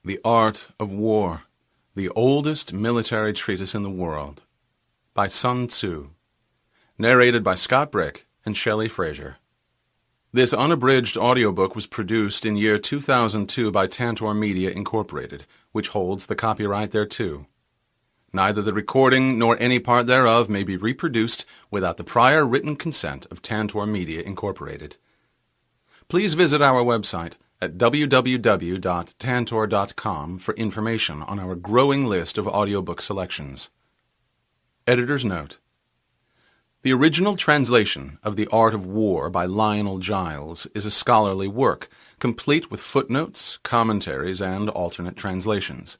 The Art of War, the oldest military treatise in the world, by Sun Tzu, narrated by Scott Brick and Shelley Fraser. This unabridged audiobook was produced in year 2002 by Tantor Media Incorporated, which holds the copyright thereto. Neither the recording nor any part thereof may be reproduced without the prior written consent of Tantor Media Incorporated. Please visit our website at www.tantor.com for information on our growing list of audiobook selections. Editor's note: the original translation of The Art of War by Lionel Giles is a scholarly work, complete with footnotes, commentaries, and alternate translations.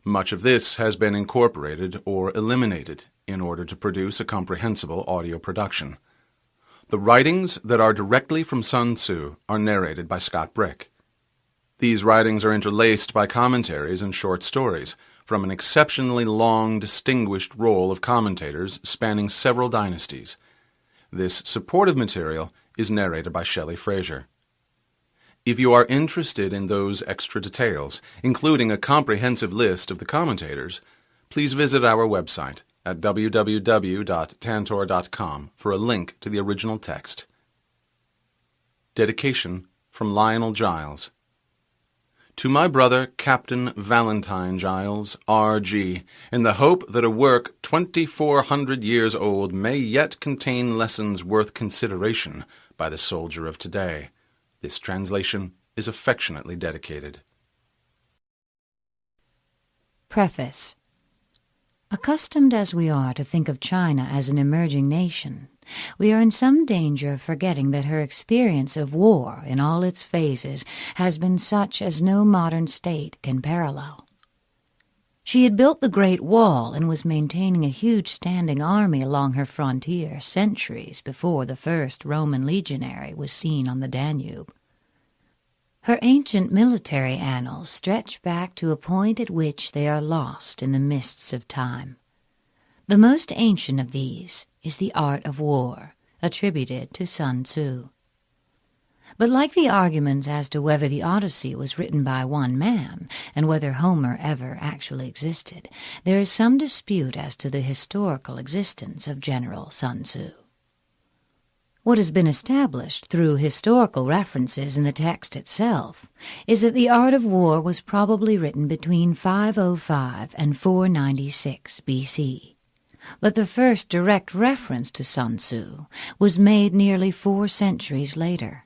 Much of this has been incorporated or eliminated in order to produce a comprehensible audio production. The writings that are directly from Sun Tzu are narrated by Scott Brick. These writings are interlaced by commentaries and short stories from an exceptionally long, distinguished roll of commentators spanning several dynasties. This supportive material is narrated by Shelley Fraser. If you are interested in those extra details, including a comprehensive list of the commentators, please visit our website at www.tantor.com for a link to the original text. Dedication from Lionel Giles. To my brother, Captain Valentine Giles, R.G., in the hope that a work 2,400 years old may yet contain lessons worth consideration by the soldier of today, this translation is affectionately dedicated. Preface. Accustomed as we are to think of China as an emerging nation, we are in some danger of forgetting that her experience of war in all its phases has been such as no modern state can parallel. She had built the Great Wall and was maintaining a huge standing army along her frontier centuries before the first Roman legionary was seen on the Danube. Her ancient military annals stretch back to a point at which they are lost in the mists of time. The most ancient of these is the Art of War, attributed to Sun Tzu. But like the arguments as to whether the Odyssey was written by one man and whether Homer ever actually existed, there is some dispute as to the historical existence of General Sun Tzu. What has been established through historical references in the text itself is that the Art of War was probably written between 505 and 496 BC, but the first direct reference to Sun Tzu was made nearly 4 centuries later.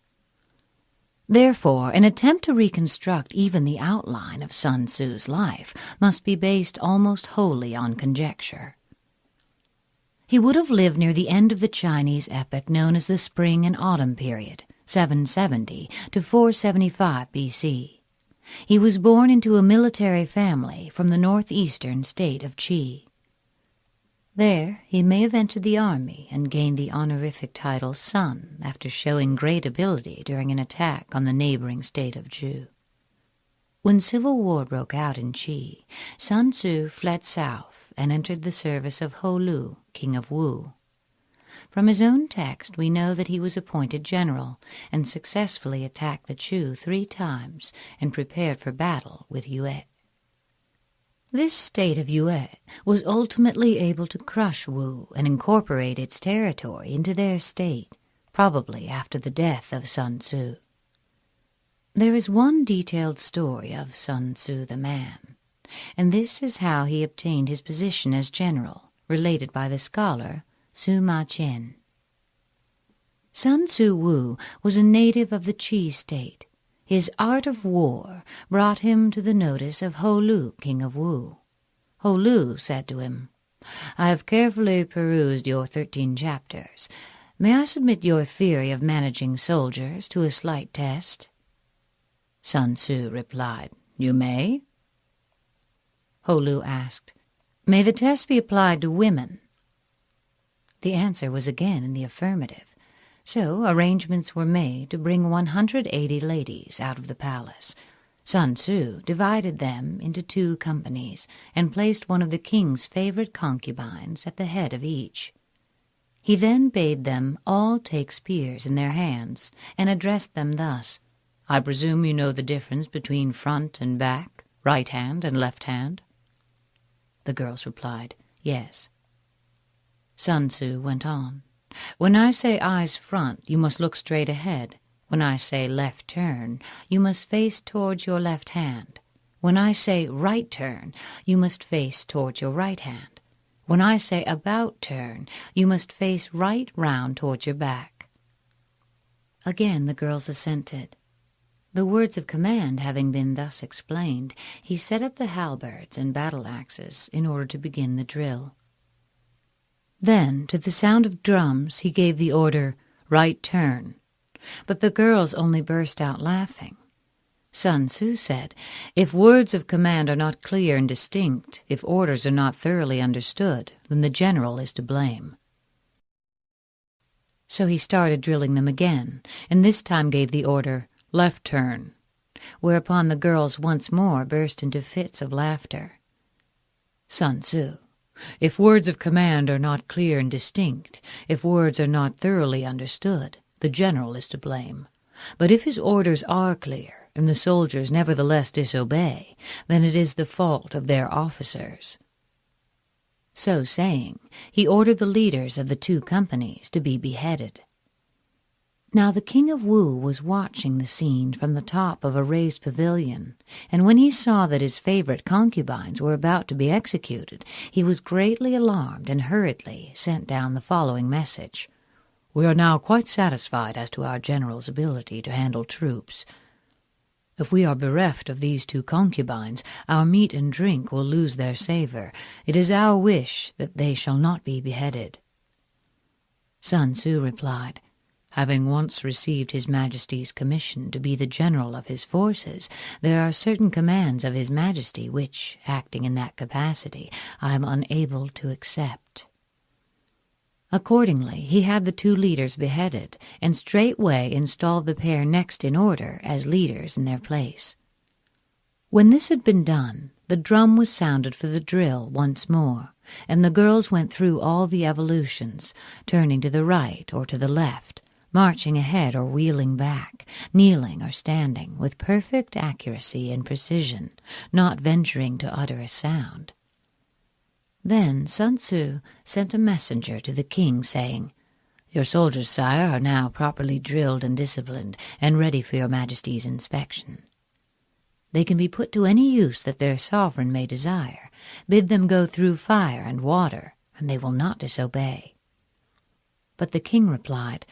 Therefore, an attempt to reconstruct even the outline of Sun Tzu's life must be based almost wholly on conjecture. He would have lived near the end of the Chinese epoch known as the Spring and Autumn period, 770 to 475 BC. He was born into a military family from the northeastern state of Qi. There he may have entered the army and gained the honorific title Sun after showing great ability during an attack on the neighboring state of Zhou. When civil war broke out in Qi, Sun Tzu fled south and entered the service of Ho Lu, king of Wu. From his own text we know that he was appointed general and successfully attacked the Chu 3 times and prepared for battle with Yue. This state of Yue was ultimately able to crush Wu and incorporate its territory into their state, probably after the death of Sun Tzu. There is one detailed story of Sun Tzu the man, and this is how he obtained his position as general, related by the scholar Sima Qian. Sun Tzu Wu was a native of the Qi state. His art of war brought him to the notice of Ho Lu, king of Wu. Ho Lu said to him, "I have carefully perused your 13 chapters. May I submit your theory of managing soldiers to a slight test?" Sun Tzu replied, "You may." Ho Lu asked, "May the test be applied to women?" The answer was again in the affirmative, so arrangements were made to bring 180 ladies out of the palace. Sun Tzu divided them into 2 companies and placed one of the king's favorite concubines at the head of each. He then bade them all take spears in their hands and addressed them thus, "I presume you know the difference between front and back, right hand and left hand?" The girls replied, "Yes." Sun Tzu went on, "When I say eyes front, you must look straight ahead. When I say left turn, you must face towards your left hand. When I say right turn, you must face towards your right hand. When I say about turn, you must face right round towards your back." Again the girls assented. The words of command having been thus explained, he set up the halberds and battle-axes in order to begin the drill. Then, to the sound of drums, he gave the order, "Right turn." But the girls only burst out laughing. Sun Tzu said, "If words of command are not clear and distinct, if orders are not thoroughly understood, then the general is to blame." So he started drilling them again, and this time gave the order, "Left turn," whereupon the girls once more burst into fits of laughter. Sun Tzu, "If words of command are not clear and distinct, if words are not thoroughly understood, the general is to blame. But if his orders are clear, and the soldiers nevertheless disobey, then it is the fault of their officers." So saying, he ordered the leaders of the 2 companies to be beheaded. Now the king of Wu was watching the scene from the top of a raised pavilion, and when he saw that his favorite concubines were about to be executed, he was greatly alarmed and hurriedly sent down the following message: "We are now quite satisfied as to our general's ability to handle troops. If we are bereft of these 2 concubines, our meat and drink will lose their savor. It is our wish that they shall not be beheaded." Sun Tzu replied, "Having once received His Majesty's commission to be the general of his forces, there are certain commands of His Majesty which, acting in that capacity, I am unable to accept." Accordingly, he had the 2 leaders beheaded, and straightway installed the pair next in order as leaders in their place. When this had been done, the drum was sounded for the drill once more, and the girls went through all the evolutions, turning to the right or to the left, marching ahead or wheeling back, kneeling or standing, with perfect accuracy and precision, not venturing to utter a sound. Then Sun Tzu sent a messenger to the king, saying, "Your soldiers, sire, are now properly drilled and disciplined, and ready for your Majesty's inspection. They can be put to any use that their sovereign may desire. Bid them go through fire and water, and they will not disobey." But the king replied,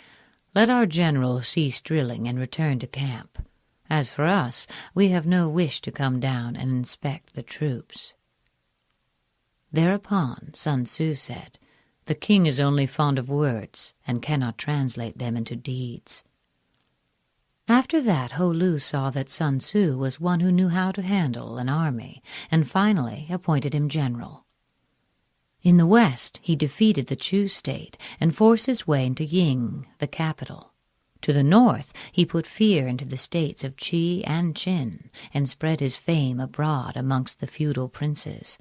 "Let our general cease drilling and return to camp. As for us, we have no wish to come down and inspect the troops." Thereupon Sun Tzu said, "The king is only fond of words, and cannot translate them into deeds." After that, Ho Lu saw that Sun Tzu was one who knew how to handle an army, and finally appointed him general. In the west, he defeated the Chu state and forced his way into Ying, the capital. To the north, he put fear into the states of Qi and Qin, and spread his fame abroad amongst the feudal princes.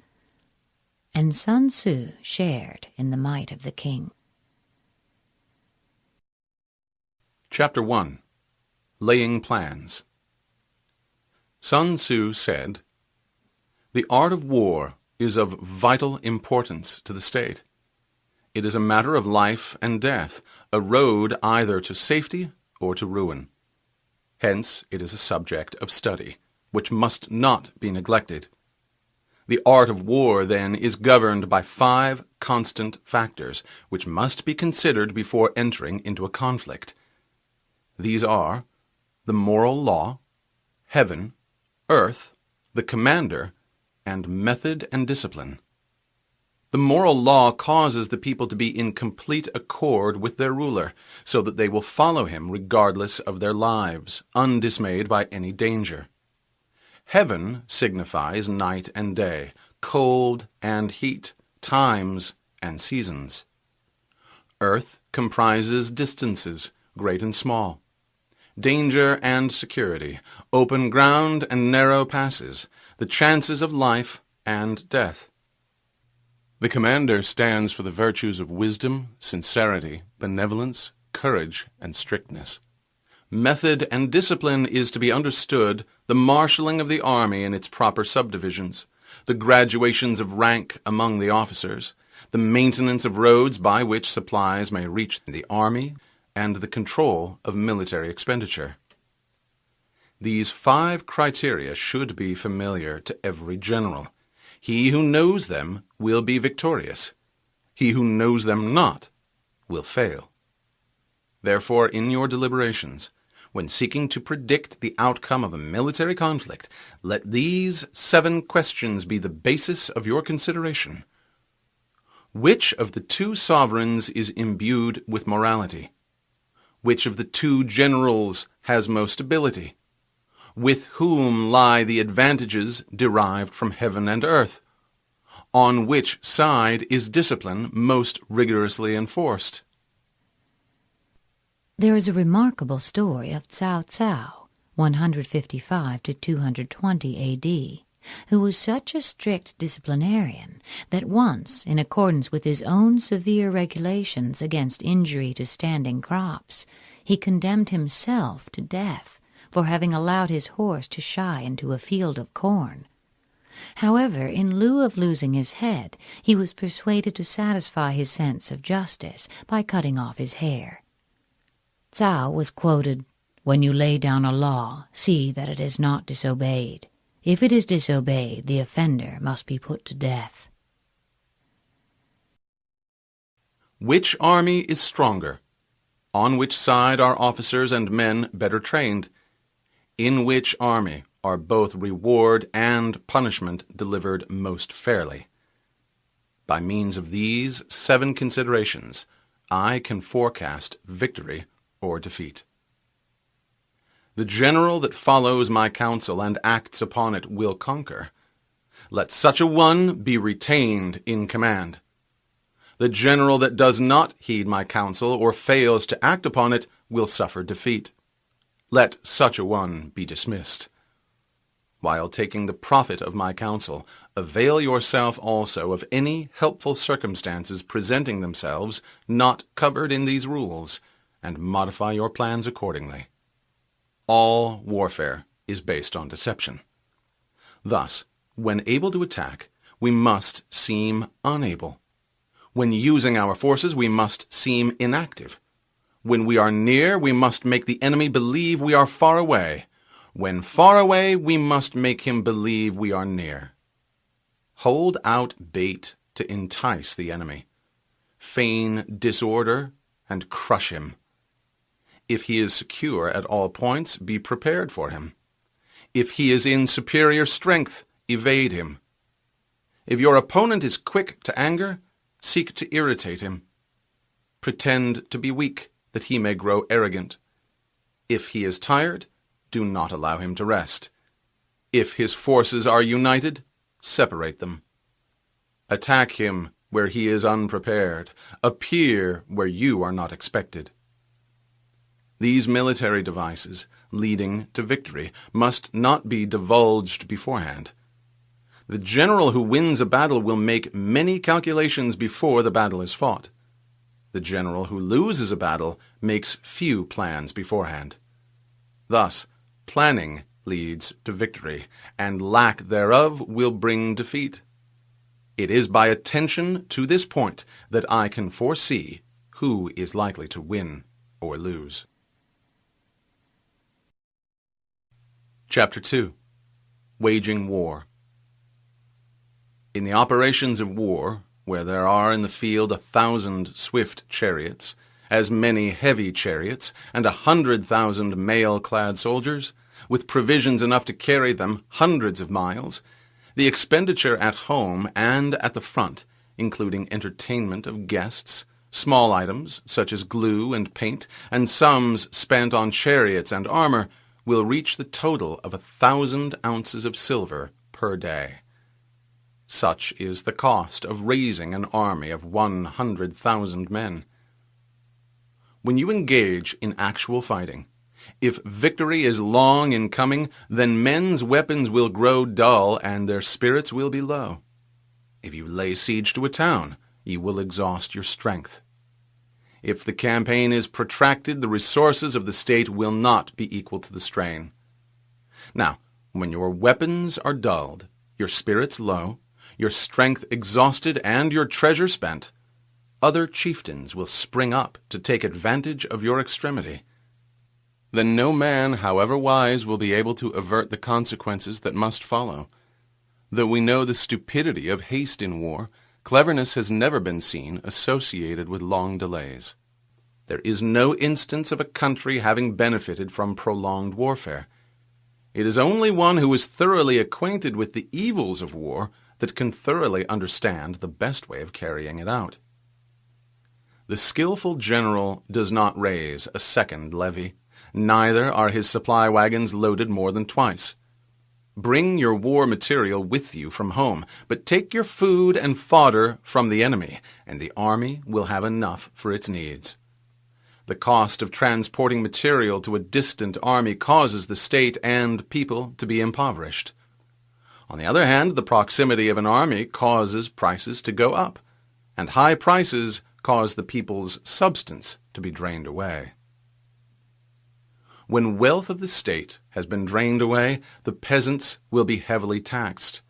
And Sun Tzu shared in the might of the king. Chapter 1. Laying Plans. Sun Tzu said, "The art of war is of vital importance to the state. It is a matter of life and death, a road either to safety or to ruin. Hence it is a subject of study, which must not be neglected. The art of war, then, is governed by 5 constant factors, which must be considered before entering into a conflict. These are the moral law, heaven, earth, the commander, and method and discipline. The moral law causes the people to be in complete accord with their ruler, so that they will follow him regardless of their lives, undismayed by any danger. Heaven signifies night and day, cold and heat, times and seasons. Earth comprises distances, great and small, danger and security, open ground and narrow passes, the chances of life and death. The commander stands for the virtues of wisdom, sincerity, benevolence, courage, and strictness. method and discipline is to be understood the marshalling of the army in its proper subdivisions, the graduations of rank among the officers, the maintenance of roads by which supplies may reach the army, and the control of military expenditure. These 5 criteria should be familiar to every general. He who knows them will be victorious. He who knows them not will fail. Therefore, in your deliberations, when seeking to predict the outcome of a military conflict, let these 7 questions be the basis of your consideration. Which of the 2 sovereigns is imbued with morality? Which of the 2 generals has most ability? With whom lie the advantages derived from heaven and earth? On which side is discipline most rigorously enforced? There is a remarkable story of Cao Cao, 155 to 220 A.D., who was such a strict disciplinarian that once, in accordance with his own severe regulations against injury to standing crops, he condemned himself to death for having allowed his horse to shy into a field of corn. However, in lieu of losing his head, he was persuaded to satisfy his sense of justice by cutting off his hair. Cao was quoted, "When you lay down a law, see that it is not disobeyed. If it is disobeyed, the offender must be put to death." Which army is stronger? On which side are officers and men better trained? In which army are both reward and punishment delivered most fairly? By means of these 7 considerations, I can forecast victory or defeat. The general that follows my counsel and acts upon it will conquer. Let such a one be retained in command. The general that does not heed my counsel or fails to act upon it will suffer defeat. Let such a one be dismissed. While taking the profit of my counsel, avail yourself also of any helpful circumstances presenting themselves not covered in these rules, and modify your plans accordingly. All warfare is based on deception. Thus, when able to attack, we must seem unable. When using our forces, we must seem inactive. When we are near, we must make the enemy believe we are far away. When far away, we must make him believe we are near. Hold out bait to entice the enemy. Feign disorder and crush him. If he is secure at all points, be prepared for him. If he is in superior strength, evade him. If your opponent is quick to anger, seek to irritate him. Pretend to be weak, that he may grow arrogant. If he is tired, do not allow him to rest. If his forces are united, separate them. Attack him where he is unprepared. Appear where you are not expected. These military devices, leading to victory, must not be divulged beforehand. The general who wins a battle will make many calculations before the battle is fought. The general who loses a battle makes few plans beforehand. Thus, planning leads to victory, and lack thereof will bring defeat. It is by attention to this point that I can foresee who is likely to win or lose. Chapter 2. Waging War. In the operations of war, where there are in the field 1,000 swift chariots, as many heavy chariots, and 100,000 mail-clad soldiers, with provisions enough to carry them hundreds of miles, the expenditure at home and at the front, including entertainment of guests, small items such as glue and paint, and sums spent on chariots and armor, will reach the total of 1,000 ounces of silver per day. Such is the cost of raising an army of 100,000 men. When you engage in actual fighting, if victory is long in coming, then men's weapons will grow dull and their spirits will be low. If you lay siege to a town, you will exhaust your strength. If the campaign is protracted, the resources of the state will not be equal to the strain. Now, when your weapons are dulled, your spirits low, your strength exhausted, and your treasure spent, other chieftains will spring up to take advantage of your extremity. Then no man, however wise, will be able to avert the consequences that must follow. Though we know the stupidity of haste in war, cleverness has never been seen associated with long delays. There is no instance of a country having benefited from prolonged warfare. It is only one who is thoroughly acquainted with the evils of war that can thoroughly understand the best way of carrying it out. The skillful general does not raise a second levy, neither are his supply wagons loaded more than twice. Bring your war material with you from home, but take your food and fodder from the enemy, and the army will have enough for its needs. The cost of transporting material to a distant army causes the state and people to be impoverished. On the other hand, the proximity of an army causes prices to go up, and high prices cause the people's substance to be drained away. When wealth of the state has been drained away, the peasants will be heavily taxed.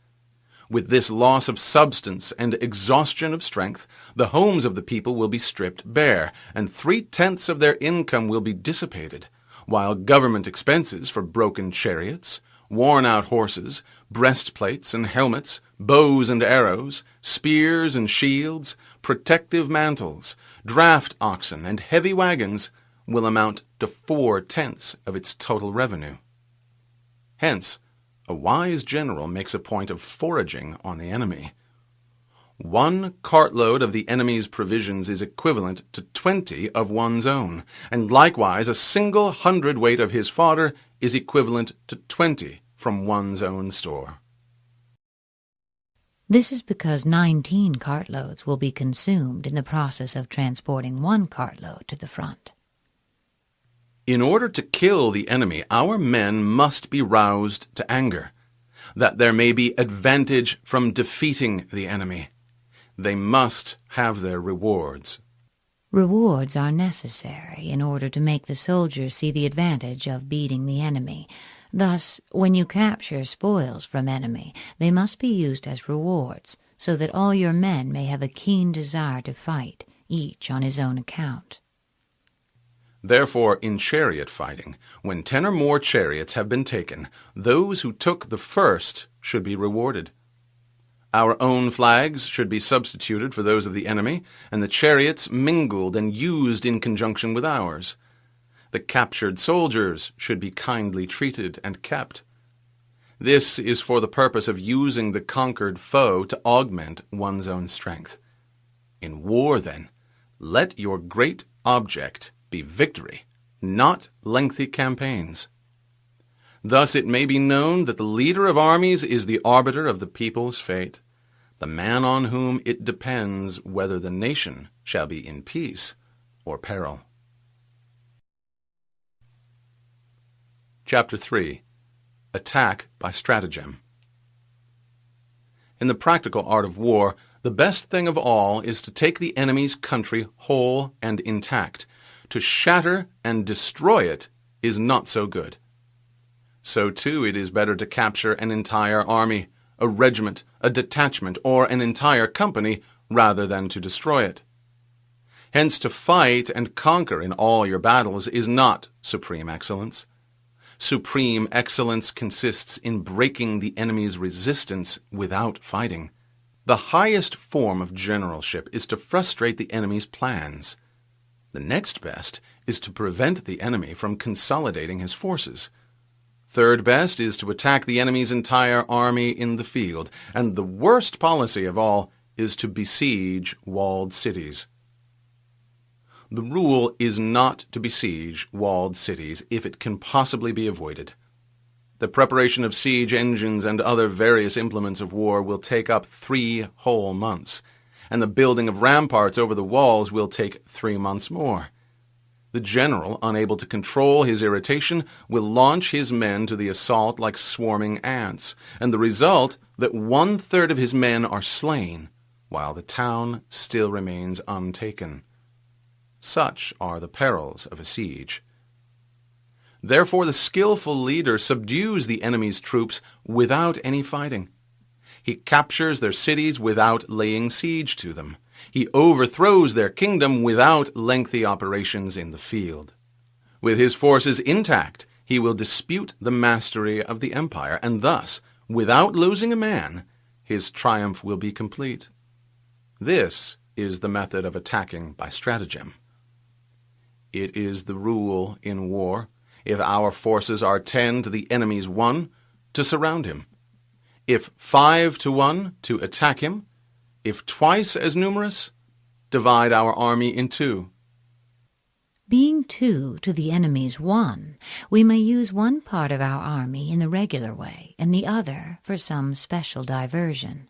With this loss of substance and exhaustion of strength, the homes of the people will be stripped bare, and 3/10 of their income will be dissipated, while government expenses for broken chariots, worn-out horses, breastplates and helmets, bows and arrows, spears and shields, protective mantles, draft oxen, and heavy wagons will amount to 4/10 of its total revenue. Hence, a wise general makes a point of foraging on the enemy. 1 cartload of the enemy's provisions is equivalent to 20 of one's own, and likewise a single hundredweight of his fodder is equivalent to 20 from one's own store. This is because 19 cartloads will be consumed in the process of transporting 1 cartload to the front. In order to kill the enemy, our men must be roused to anger, that there may be advantage from defeating the enemy. They must have their rewards. Rewards are necessary in order to make the soldiers see the advantage of beating the enemy. Thus, when you capture spoils from enemy, they must be used as rewards, so that all your men may have a keen desire to fight, each on his own account. Therefore, in chariot fighting, when 10 or more chariots have been taken, those who took the first should be rewarded. Our own flags should be substituted for those of the enemy, and the chariots mingled and used in conjunction with ours. The captured soldiers should be kindly treated and kept. This is for the purpose of using the conquered foe to augment one's own strength. In war, then, let your great object be victory, not lengthy campaigns. Thus it may be known that the leader of armies is the arbiter of the people's fate, the man on whom it depends whether the nation shall be in peace or peril. Chapter 3. Attack by Stratagem. In the practical art of war, the best thing of all is to take the enemy's country whole and intact. To shatter and destroy it is not so good. So, too, it is better to capture an entire army, a regiment, a detachment, or an entire company, rather than to destroy it. Hence, to fight and conquer in all your battles is not supreme excellence. Supreme excellence consists in breaking the enemy's resistance without fighting. The highest form of generalship is to frustrate the enemy's plans. The next best is to prevent the enemy from consolidating his forces. Third best is to attack the enemy's entire army in the field, and the worst policy of all is to besiege walled cities. The rule is not to besiege walled cities if it can possibly be avoided. The preparation of siege engines and other various implements of war will take up 3 whole months, and the building of ramparts over the walls will take 3 months more. The general, unable to control his irritation, will launch his men to the assault like swarming ants, and the result that 1/3 of his men are slain, while the town still remains untaken. Such are the perils of a siege. Therefore the skillful leader subdues the enemy's troops without any fighting. He captures their cities without laying siege to them. He overthrows their kingdom without lengthy operations in the field. With his forces intact, he will dispute the mastery of the empire, and thus, without losing a man, his triumph will be complete. This is the method of attacking by stratagem. It is the rule in war, if our forces are 10 to the enemy's 1, to surround him. If 5 to 1, to attack him. If twice as numerous, divide our army in 2. Being 2 to the enemy's 1, we may use one part of our army in the regular way, and the other for some special diversion.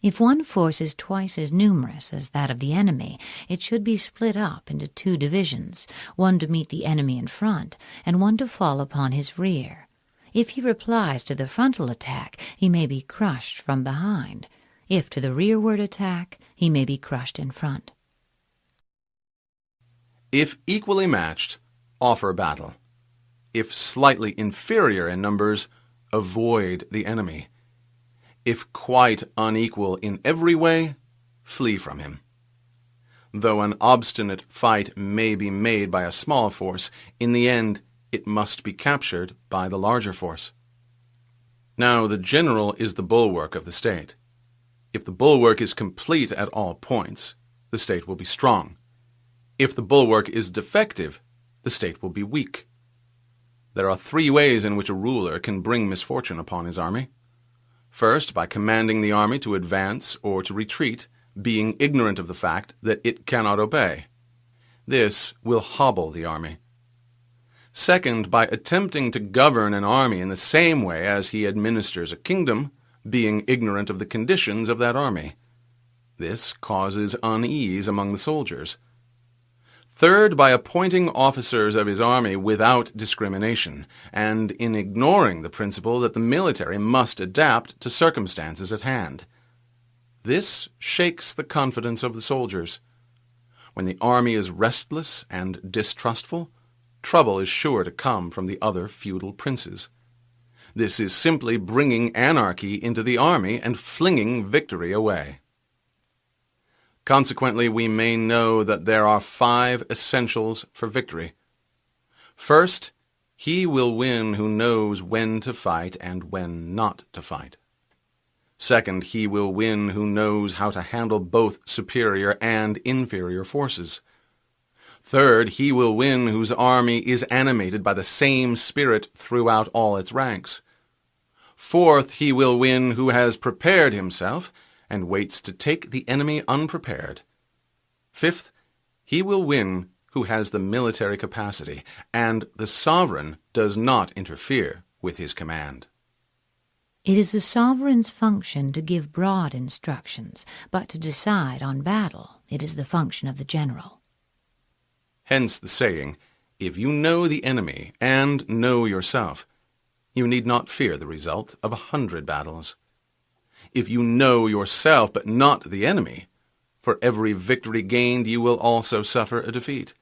If one force is twice as numerous as that of the enemy, it should be split up into 2 divisions, one to meet the enemy in front, and one to fall upon his rear. If he replies to the frontal attack, he may be crushed from behind. If to the rearward attack, he may be crushed in front. If equally matched, offer battle. If slightly inferior in numbers, avoid the enemy. If quite unequal in every way, flee from him. Though an obstinate fight may be made by a small force, in the end it must be captured by the larger force. Now the general is the bulwark of the state. If the bulwark is complete at all points, the state will be strong. If the bulwark is defective, the state will be weak. There are 3 ways in which a ruler can bring misfortune upon his army. First, by commanding the army to advance or to retreat, being ignorant of the fact that it cannot obey. This will hobble the army. Second, by attempting to govern an army in the same way as he administers a kingdom, being ignorant of the conditions of that army. This causes unease among the soldiers. Third, by appointing officers of his army without discrimination, and in ignoring the principle that the military must adapt to circumstances at hand. This shakes the confidence of the soldiers. When the army is restless and distrustful, trouble is sure to come from the other feudal princes. This is simply bringing anarchy into the army and flinging victory away. Consequently, we may know that there are 5 essentials for victory. First, he will win who knows when to fight and when not to fight. Second, he will win who knows how to handle both superior and inferior forces. Third, he will win whose army is animated by the same spirit throughout all its ranks. Fourth, he will win who has prepared himself and waits to take the enemy unprepared. Fifth, he will win who has the military capacity, and the sovereign does not interfere with his command. It is the sovereign's function to give broad instructions, but to decide on battle, it is the function of the general. Hence the saying, if you know the enemy and know yourself, you need not fear the result of 100 battles. If you know yourself but not the enemy, for every victory gained you will also suffer a defeat.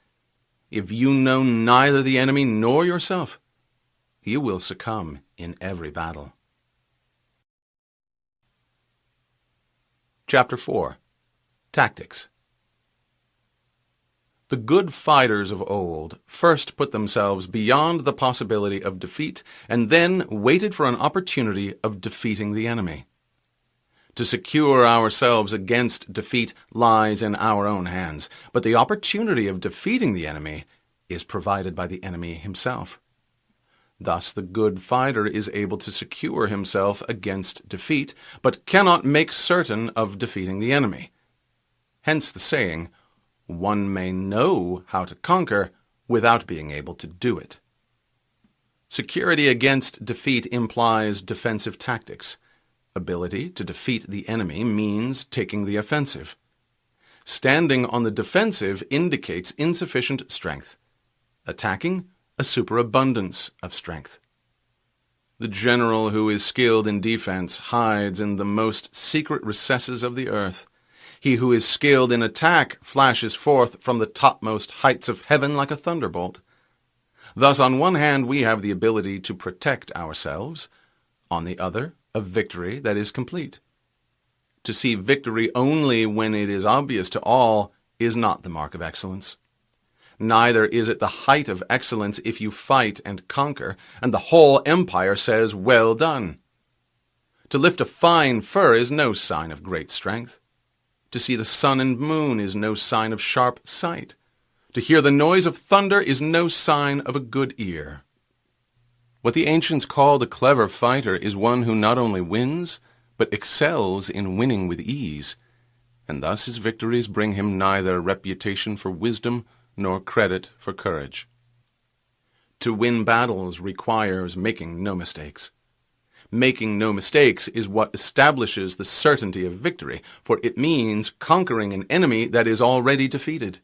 If you know neither the enemy nor yourself, you will succumb in every battle. Chapter 4. Tactics. The good fighters of old first put themselves beyond the possibility of defeat and then waited for an opportunity of defeating the enemy. To secure ourselves against defeat lies in our own hands, but the opportunity of defeating the enemy is provided by the enemy himself. Thus the good fighter is able to secure himself against defeat, but cannot make certain of defeating the enemy. Hence the saying, one may know how to conquer without being able to do it. Security against defeat implies defensive tactics. Ability to defeat the enemy means taking the offensive. Standing on the defensive indicates insufficient strength. Attacking, a superabundance of strength. The general who is skilled in defense hides in the most secret recesses of the earth. He who is skilled in attack flashes forth from the topmost heights of heaven like a thunderbolt. Thus, on one hand, we have the ability to protect ourselves, on the other, a victory that is complete. To see victory only when it is obvious to all is not the mark of excellence. Neither is it the height of excellence if you fight and conquer, and the whole empire says, "Well done." To lift a fine fur is no sign of great strength. To see the sun and moon is no sign of sharp sight. To hear the noise of thunder is no sign of a good ear. What the ancients called a clever fighter is one who not only wins, but excels in winning with ease, and thus his victories bring him neither reputation for wisdom nor credit for courage. To win battles requires making no mistakes. Making no mistakes is what establishes the certainty of victory, for it means conquering an enemy that is already defeated.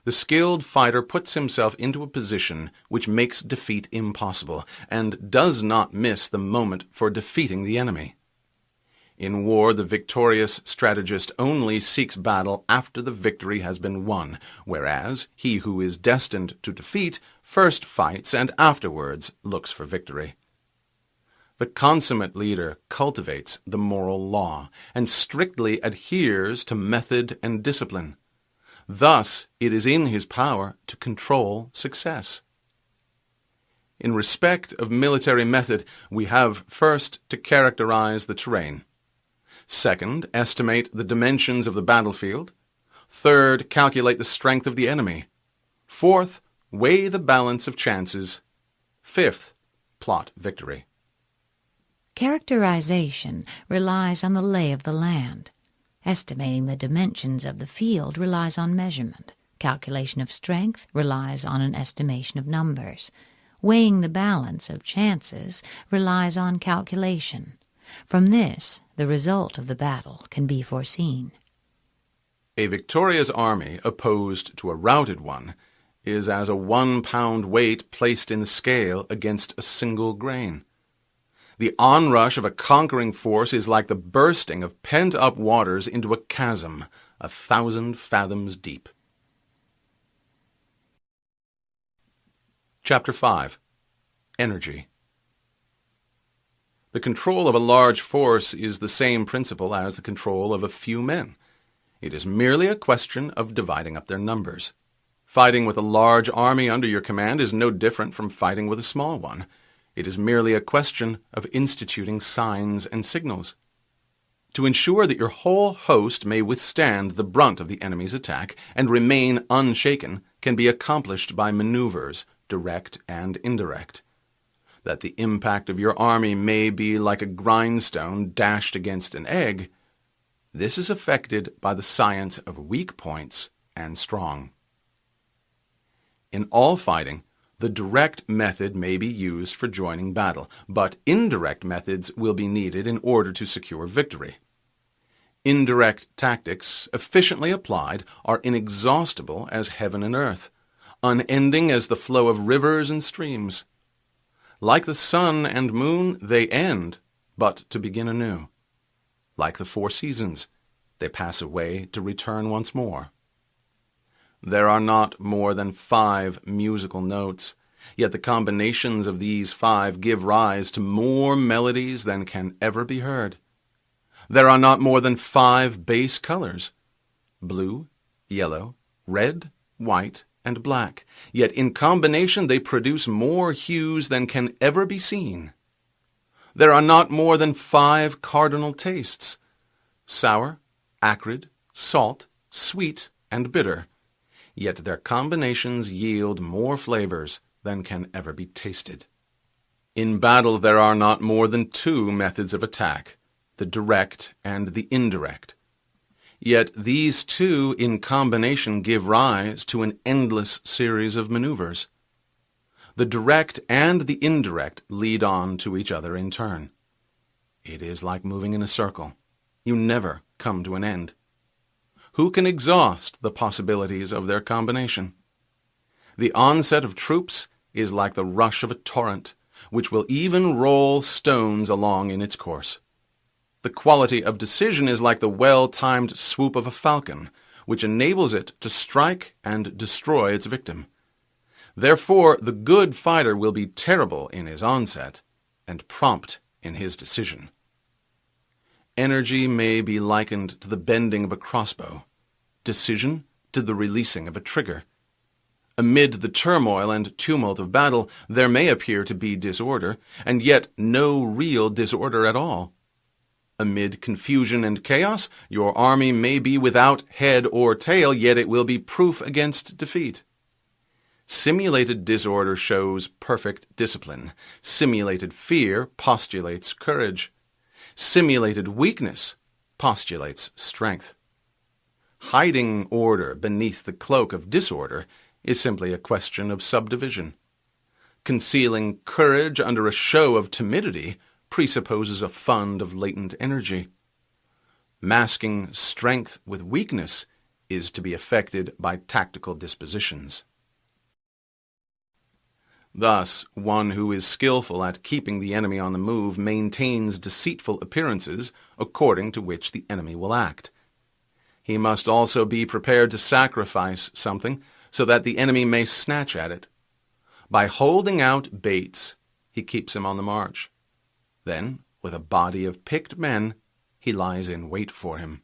The skilled fighter puts himself into a position which makes defeat impossible, and does not miss the moment for defeating the enemy. In war, the victorious strategist only seeks battle after the victory has been won, whereas he who is destined to defeat first fights and afterwards looks for victory. The consummate leader cultivates the moral law and strictly adheres to method and discipline. Thus, it is in his power to control success. In respect of military method, we have first to characterize the terrain. Second, estimate the dimensions of the battlefield. Third, calculate the strength of the enemy. Fourth, weigh the balance of chances. Fifth, plot victory. Characterization relies on the lay of the land. Estimating the dimensions of the field relies on measurement. Calculation of strength relies on an estimation of numbers. Weighing the balance of chances relies on calculation. From this, the result of the battle can be foreseen. A victorious army opposed to a routed one is as a 1-pound weight placed in the scale against a single grain. The onrush of a conquering force is like the bursting of pent-up waters into a chasm 1,000 fathoms deep. Chapter 5. Energy. The control of a large force is the same principle as the control of a few men. It is merely a question of dividing up their numbers. Fighting with a large army under your command is no different from fighting with a small one. It is merely a question of instituting signs and signals. To ensure that your whole host may withstand the brunt of the enemy's attack and remain unshaken can be accomplished by maneuvers, direct and indirect. That the impact of your army may be like a grindstone dashed against an egg, this is effected by the science of weak points and strong. In all fighting, the direct method may be used for joining battle, but indirect methods will be needed in order to secure victory. Indirect tactics, efficiently applied, are inexhaustible as heaven and earth, unending as the flow of rivers and streams. Like the sun and moon, they end, but to begin anew. Like the 4 seasons, they pass away to return once more. There are not more than 5 musical notes, yet the combinations of these 5 give rise to more melodies than can ever be heard. There are not more than 5 base colors, blue, yellow, red, white, and black, yet in combination they produce more hues than can ever be seen. There are not more than 5 cardinal tastes, sour, acrid, salt, sweet, and bitter, yet their combinations yield more flavors than can ever be tasted. In battle there are not more than 2 methods of attack, the direct and the indirect. Yet these 2 in combination give rise to an endless series of maneuvers. The direct and the indirect lead on to each other in turn. It is like moving in a circle. You never come to an end. Who can exhaust the possibilities of their combination? The onset of troops is like the rush of a torrent, which will even roll stones along in its course. The quality of decision is like the well-timed swoop of a falcon, which enables it to strike and destroy its victim. Therefore, the good fighter will be terrible in his onset and prompt in his decision. Energy may be likened to the bending of a crossbow, decision to the releasing of a trigger. Amid the turmoil and tumult of battle, there may appear to be disorder, and yet no real disorder at all. Amid confusion and chaos, your army may be without head or tail, yet it will be proof against defeat. Simulated disorder shows perfect discipline. Simulated fear postulates courage. Simulated weakness postulates strength. Hiding order beneath the cloak of disorder is simply a question of subdivision. Concealing courage under a show of timidity presupposes a fund of latent energy. Masking strength with weakness is to be effected by tactical dispositions. Thus, one who is skillful at keeping the enemy on the move maintains deceitful appearances according to which the enemy will act. He must also be prepared to sacrifice something so that the enemy may snatch at it. By holding out baits, he keeps him on the march. Then, with a body of picked men, he lies in wait for him.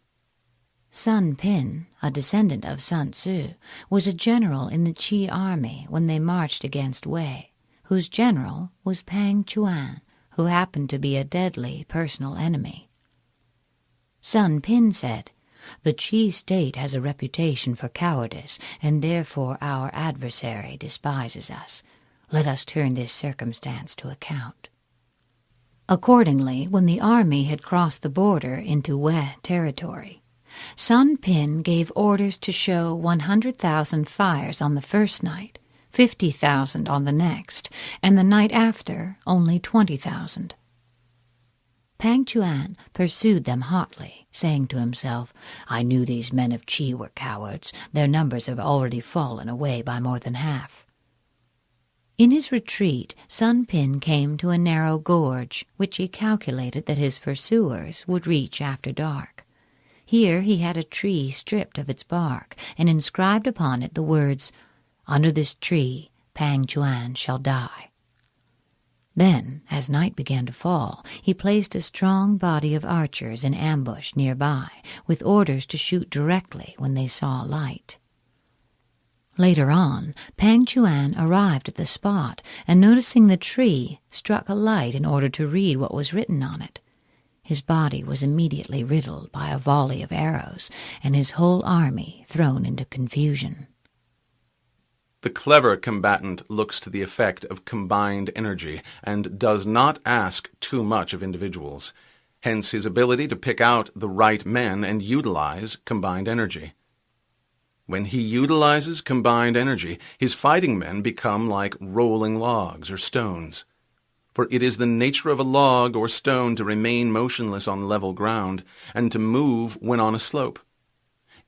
Sun Pin, a descendant of Sun Tzu, was a general in the Qi army when they marched against Wei, whose general was Pang Chuan, who happened to be a deadly personal enemy. Sun Pin said, "The Qi state has a reputation for cowardice, and therefore our adversary despises us. Let us turn this circumstance to account." Accordingly, when the army had crossed the border into Wei territory, Sun Pin gave orders to show 100,000 fires on the first night, 50,000 on the next, and the night after only 20,000. Pang Chuan pursued them hotly, saying to himself, "I knew these men of Qi were cowards. Their numbers have already fallen away by more than half." In his retreat, Sun Pin came to a narrow gorge, which he calculated that his pursuers would reach after dark. Here he had a tree stripped of its bark, and inscribed upon it the words, "Under this tree Pang Chuan shall die." Then, as night began to fall, he placed a strong body of archers in ambush nearby, with orders to shoot directly when they saw light. Later on, Pang Chuan arrived at the spot, and noticing the tree, struck a light in order to read what was written on it. His body was immediately riddled by a volley of arrows, and his whole army thrown into confusion. The clever combatant looks to the effect of combined energy and does not ask too much of individuals, hence his ability to pick out the right men and utilize combined energy. When he utilizes combined energy, his fighting men become like rolling logs or stones. For it is the nature of a log or stone to remain motionless on level ground and to move when on a slope.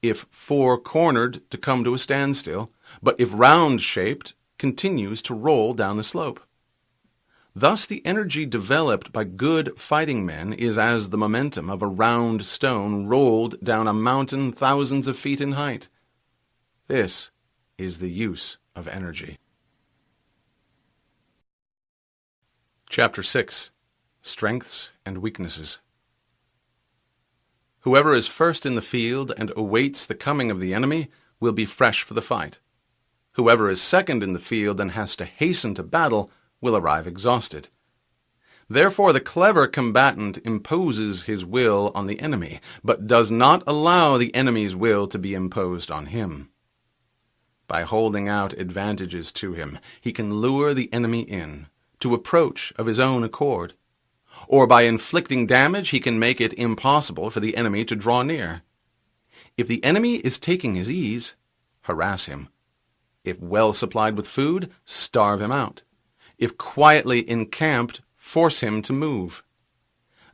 If four-cornered, to come to a standstill, but if round-shaped, continues to roll down the slope. Thus the energy developed by good fighting men is as the momentum of a round stone rolled down a mountain thousands of feet in height. This is the use of energy. Chapter 6. Strengths and Weaknesses. Whoever is first in the field and awaits the coming of the enemy will be fresh for the fight. Whoever is second in the field and has to hasten to battle will arrive exhausted. Therefore, the clever combatant imposes his will on the enemy, but does not allow the enemy's will to be imposed on him. By holding out advantages to him, he can lure the enemy in, to approach of his own accord. Or by inflicting damage, he can make it impossible for the enemy to draw near. If the enemy is taking his ease, harass him. If well supplied with food, starve him out. If quietly encamped, force him to move.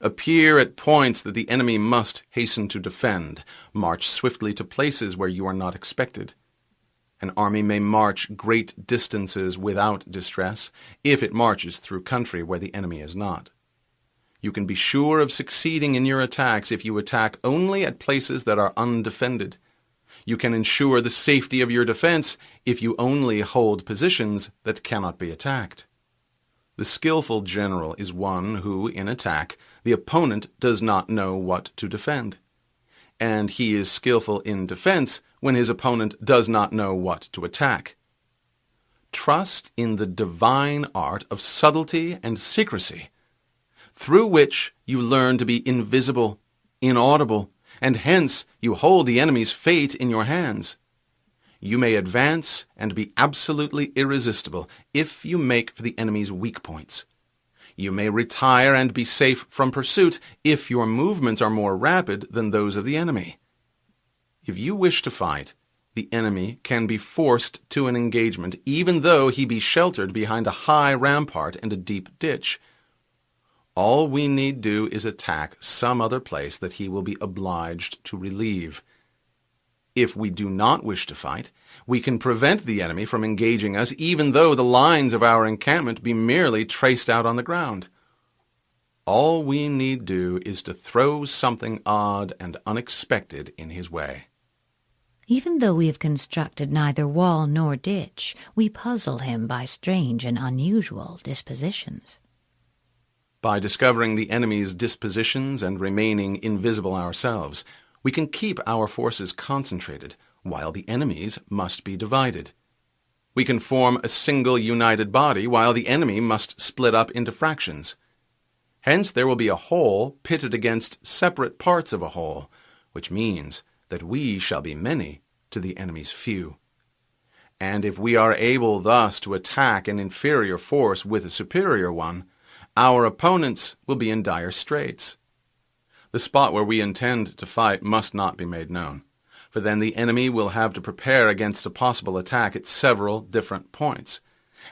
Appear at points that the enemy must hasten to defend. March swiftly to places where you are not expected. An army may march great distances without distress, if it marches through country where the enemy is not. You can be sure of succeeding in your attacks if you attack only at places that are undefended. You can ensure the safety of your defense if you only hold positions that cannot be attacked. The skillful general is one who, in attack, the opponent does not know what to defend. And he is skillful in defense when his opponent does not know what to attack. Trust in the divine art of subtlety and secrecy, through which you learn to be invisible, inaudible, and hence you hold the enemy's fate in your hands. You may advance and be absolutely irresistible if you make for the enemy's weak points. You may retire and be safe from pursuit if your movements are more rapid than those of the enemy. If you wish to fight, the enemy can be forced to an engagement, even though he be sheltered behind a high rampart and a deep ditch. All we need do is attack some other place that he will be obliged to relieve. If we do not wish to fight, we can prevent the enemy from engaging us, even though the lines of our encampment be merely traced out on the ground. All we need do is to throw something odd and unexpected in his way. Even though we have constructed neither wall nor ditch, we puzzle him by strange and unusual dispositions. By discovering the enemy's dispositions and remaining invisible ourselves, we can keep our forces concentrated, while the enemy's must be divided. We can form a single united body, while the enemy must split up into fractions. Hence there will be a whole pitted against separate parts of a whole, which means that we shall be many to the enemy's few. And if we are able thus to attack an inferior force with a superior one, our opponents will be in dire straits. The spot where we intend to fight must not be made known, for then the enemy will have to prepare against a possible attack at several different points,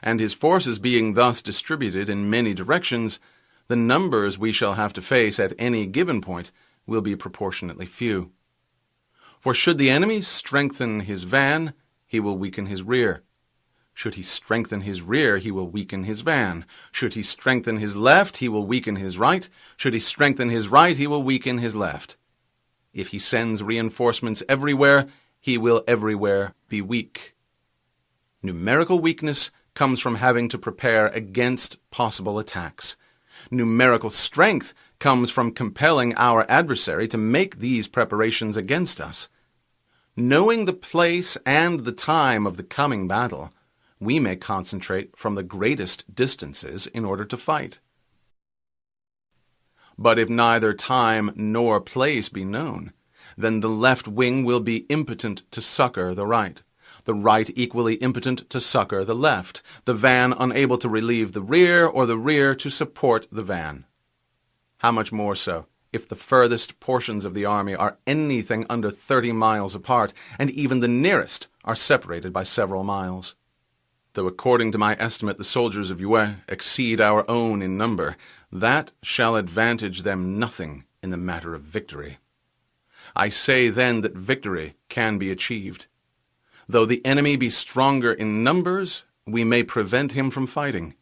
and his forces being thus distributed in many directions, the numbers we shall have to face at any given point will be proportionately few. For should the enemy strengthen his van, he will weaken his rear. Should he strengthen his rear, he will weaken his van. Should he strengthen his left, he will weaken his right. Should he strengthen his right, he will weaken his left. If he sends reinforcements everywhere, he will everywhere be weak. Numerical weakness comes from having to prepare against possible attacks. Numerical strength comes from compelling our adversary to make these preparations against us. Knowing the place and the time of the coming battle, we may concentrate from the greatest distances in order to fight. But if neither time nor place be known, then the left wing will be impotent to succor the right equally impotent to succor the left, the van unable to relieve the rear, or the rear to support the van. How much more so if the furthest portions of the army are anything under 30 miles apart, and even the nearest are separated by several miles? Though according to my estimate the soldiers of Yue exceed our own in number, that shall advantage them nothing in the matter of victory. I say then that victory can be achieved. Though the enemy be stronger in numbers, we may prevent him from fighting.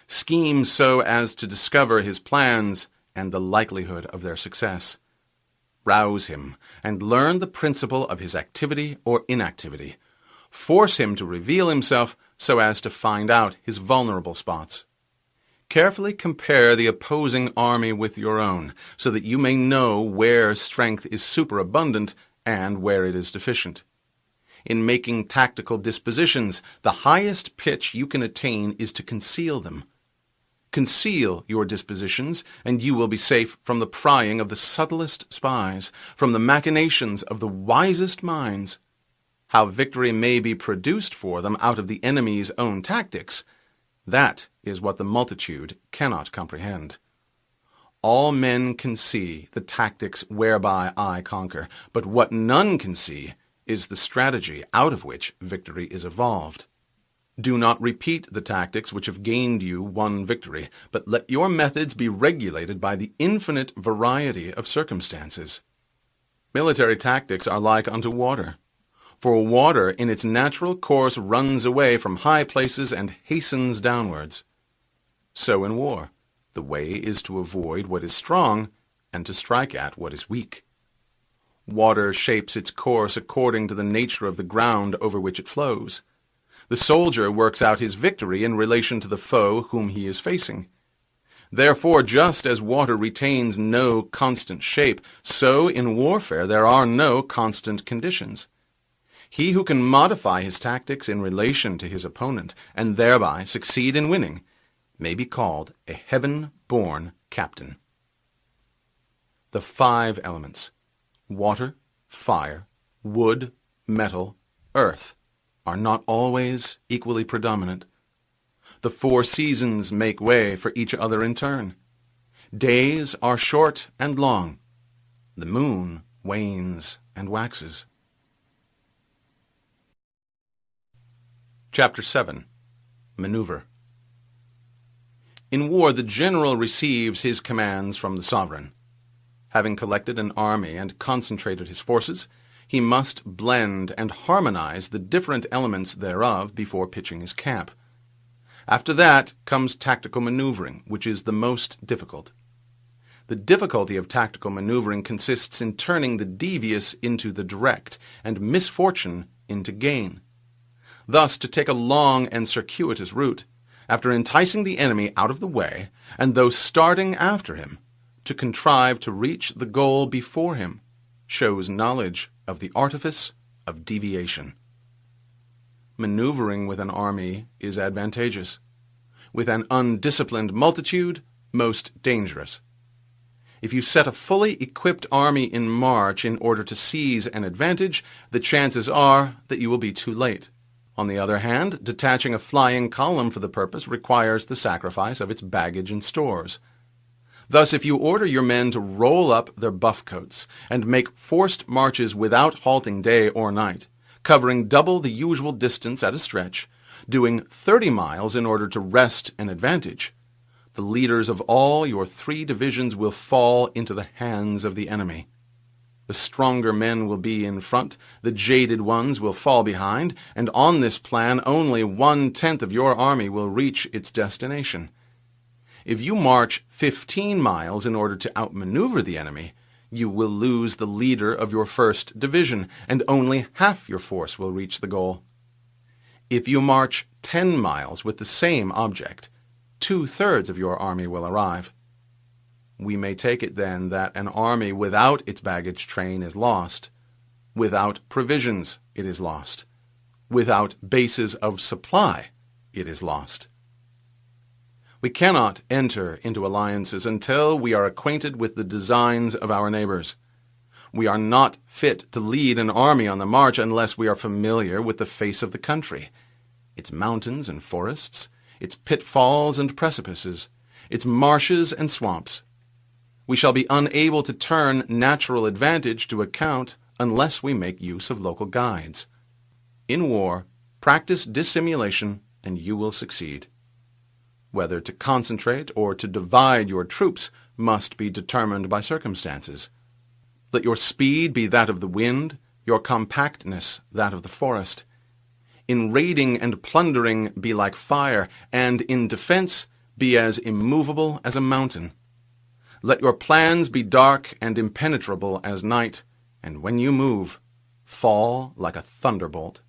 Scheme so as to discover his plans and the likelihood of their success. Rouse him and learn the principle of his activity or inactivity. Force him to reveal himself so as to find out his vulnerable spots. Carefully compare the opposing army with your own, so that you may know where strength is superabundant and where it is deficient. In making tactical dispositions, the highest pitch you can attain is to conceal them. Conceal your dispositions, and you will be safe from the prying of the subtlest spies, from the machinations of the wisest minds. How victory may be produced for them out of the enemy's own tactics, that is what the multitude cannot comprehend. All men can see the tactics whereby I conquer, but what none can see is the strategy out of which victory is evolved. Do not repeat the tactics which have gained you one victory, but let your methods be regulated by the infinite variety of circumstances. Military tactics are like unto water. For water in its natural course runs away from high places and hastens downwards. So in war, The way is to avoid what is strong and to strike at what is weak. Water shapes its course according to the nature of the ground over which it flows. The soldier works out his victory in relation to the foe whom he is facing. Therefore, just as water retains no constant shape, so in warfare there are no constant conditions. He who can modify his tactics in relation to his opponent, and thereby succeed in winning, may be called a heaven-born captain. The 5 elements, water, fire, wood, metal, earth, are not always equally predominant. The 4 seasons make way for each other in turn. Days are short and long. The moon wanes and waxes. Chapter 7. Maneuver. In war, the general receives his commands from the sovereign. Having collected an army and concentrated his forces, he must blend and harmonize the different elements thereof before pitching his camp. After that comes tactical maneuvering, which is the most difficult. The difficulty of tactical maneuvering consists in turning the devious into the direct, and misfortune into gain. Thus, to take a long and circuitous route, after enticing the enemy out of the way, and though starting after him, to contrive to reach the goal before him, shows knowledge of the artifice of deviation. Maneuvering with an army is advantageous. With an undisciplined multitude, most dangerous. If you set a fully equipped army in march in order to seize an advantage, the chances are that you will be too late. On the other hand, detaching a flying column for the purpose requires the sacrifice of its baggage and stores. Thus, if you order your men to roll up their buff coats and make forced marches without halting day or night, covering double the usual distance at a stretch, doing 30 miles in order to wrest an advantage, the leaders of all your 3 divisions will fall into the hands of the enemy. The stronger men will be in front, the jaded ones will fall behind, and on this plan only 1/10 of your army will reach its destination. If you march 15 miles in order to outmaneuver the enemy, you will lose the leader of your 1st division, and only half your force will reach the goal. If you march 10 miles with the same object, 2/3 of your army will arrive. We may take it then that an army without its baggage train is lost. Without provisions, it is lost. Without bases of supply, it is lost. We cannot enter into alliances until we are acquainted with the designs of our neighbors. We are not fit to lead an army on the march unless we are familiar with the face of the country, its mountains and forests, its pitfalls and precipices, its marshes and swamps. We shall be unable to turn natural advantage to account unless we make use of local guides. In war, practice dissimulation and you will succeed. Whether to concentrate or to divide your troops must be determined by circumstances. Let your speed be that of the wind, your compactness that of the forest. In raiding and plundering be like fire, and in defense be as immovable as a mountain. Let your plans be dark and impenetrable as night, and when you move, fall like a thunderbolt.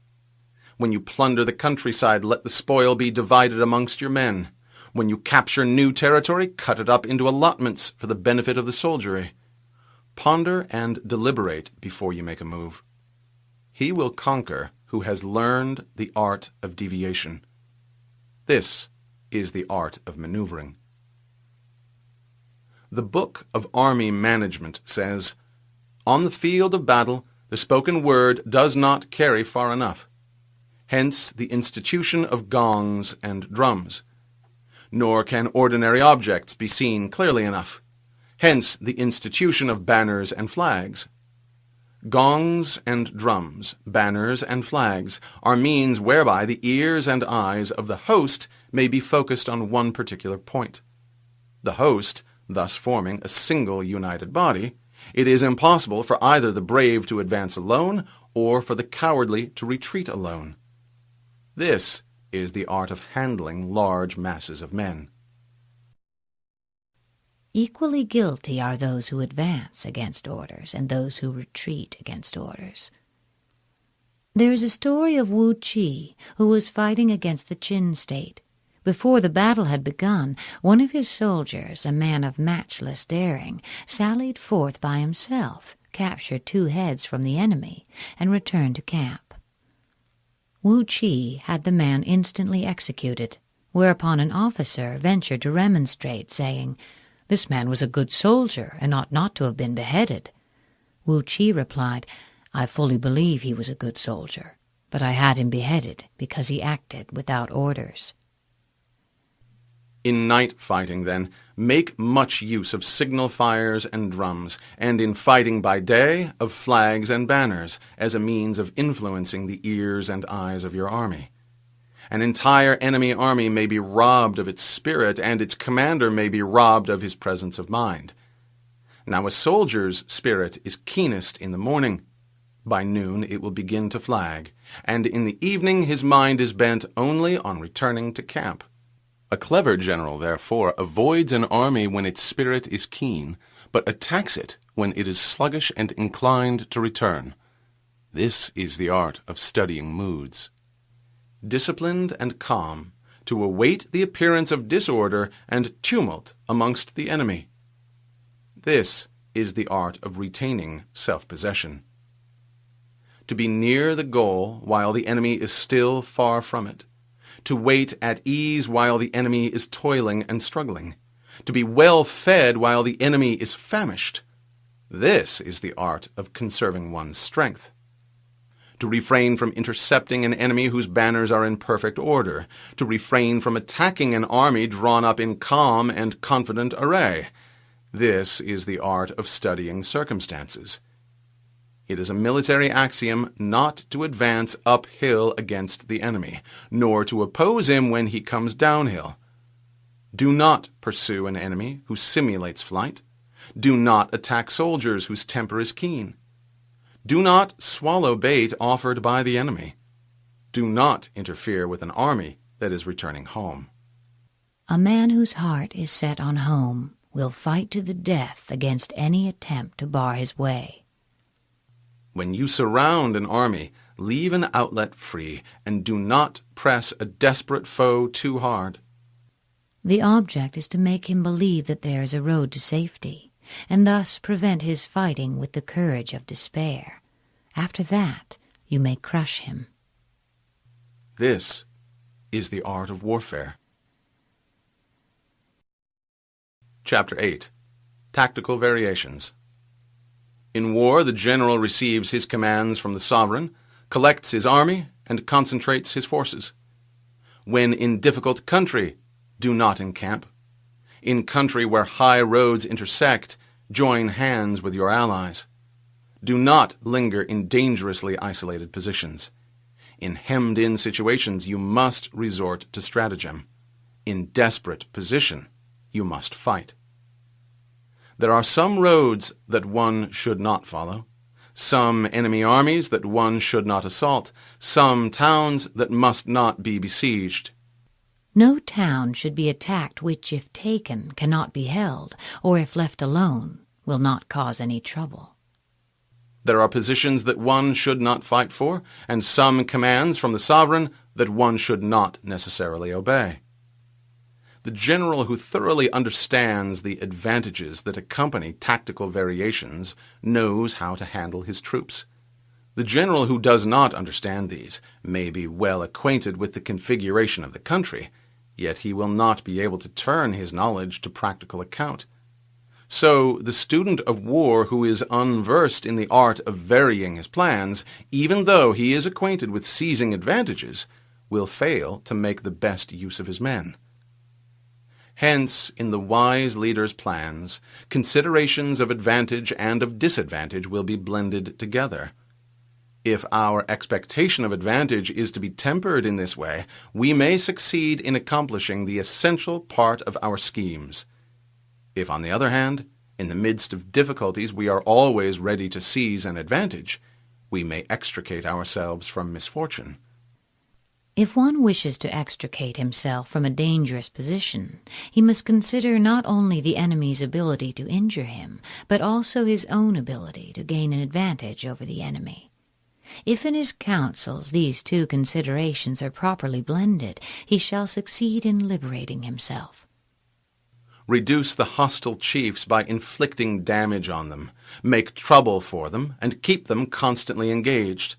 When you plunder the countryside, let the spoil be divided amongst your men. When you capture new territory, cut it up into allotments for the benefit of the soldiery. Ponder and deliberate before you make a move. He will conquer who has learned the art of deviation. This is the art of maneuvering. The Book of Army Management says, "On the field of battle, the spoken word does not carry far enough. Hence the institution of gongs and drums. Nor can ordinary objects be seen clearly enough. Hence the institution of banners and flags. Gongs and drums, banners and flags, are means whereby the ears and eyes of the host may be focused on one particular point. The host, thus forming a single united body, it is impossible for either the brave to advance alone or for the cowardly to retreat alone. This is the art of handling large masses of men." Equally guilty are those who advance against orders and those who retreat against orders. There is a story of Wu Qi, who was fighting against the Qin state. Before the battle had begun, one of his soldiers, a man of matchless daring, sallied forth by himself, captured 2 heads from the enemy, and returned to camp. Wu Qi had the man instantly executed, whereupon an officer ventured to remonstrate, saying, "This man was a good soldier, and ought not to have been beheaded." Wu Qi replied, "I fully believe he was a good soldier, but I had him beheaded because he acted without orders." In night fighting, then, make much use of signal fires and drums, and in fighting by day, of flags and banners, as a means of influencing the ears and eyes of your army. An entire enemy army may be robbed of its spirit, and its commander may be robbed of his presence of mind. Now a soldier's spirit is keenest in the morning. By noon it will begin to flag, and in the evening his mind is bent only on returning to camp. A clever general, therefore, avoids an army when its spirit is keen, but attacks it when it is sluggish and inclined to return. This is the art of studying moods. Disciplined and calm, to await the appearance of disorder and tumult amongst the enemy. This is the art of retaining self-possession. To be near the goal while the enemy is still far from it. To wait at ease while the enemy is toiling and struggling. To be well fed while the enemy is famished. This is the art of conserving one's strength. To refrain from intercepting an enemy whose banners are in perfect order. To refrain from attacking an army drawn up in calm and confident array. This is the art of studying circumstances. It is a military axiom not to advance uphill against the enemy, nor to oppose him when he comes downhill. Do not pursue an enemy who simulates flight. Do not attack soldiers whose temper is keen. Do not swallow bait offered by the enemy. Do not interfere with an army that is returning home. A man whose heart is set on home will fight to the death against any attempt to bar his way. When you surround an army, leave an outlet free, and do not press a desperate foe too hard. The object is to make him believe that there is a road to safety, and thus prevent his fighting with the courage of despair. After that, you may crush him. This is the art of warfare. Chapter 8. Tactical Variations. In war, the general receives his commands from the sovereign, collects his army, and concentrates his forces. When in difficult country, do not encamp. In country where high roads intersect, join hands with your allies. Do not linger in dangerously isolated positions. In hemmed-in situations, you must resort to stratagem. In desperate position, you must fight. There are some roads that one should not follow, some enemy armies that one should not assault, some towns that must not be besieged. No town should be attacked which, if taken, cannot be held, or if left alone, will not cause any trouble. There are positions that one should not fight for, and some commands from the sovereign that one should not necessarily obey. The general who thoroughly understands the advantages that accompany tactical variations knows how to handle his troops. The general who does not understand these may be well acquainted with the configuration of the country, yet he will not be able to turn his knowledge to practical account. So the student of war who is unversed in the art of varying his plans, even though he is acquainted with seizing advantages, will fail to make the best use of his men. Hence, in the wise leader's plans, considerations of advantage and of disadvantage will be blended together. If our expectation of advantage is to be tempered in this way, we may succeed in accomplishing the essential part of our schemes. If, on the other hand, in the midst of difficulties we are always ready to seize an advantage, we may extricate ourselves from misfortune. If one wishes to extricate himself from a dangerous position, he must consider not only the enemy's ability to injure him, but also his own ability to gain an advantage over the enemy. If in his counsels these two considerations are properly blended, he shall succeed in liberating himself. Reduce the hostile chiefs by inflicting damage on them, make trouble for them, and keep them constantly engaged.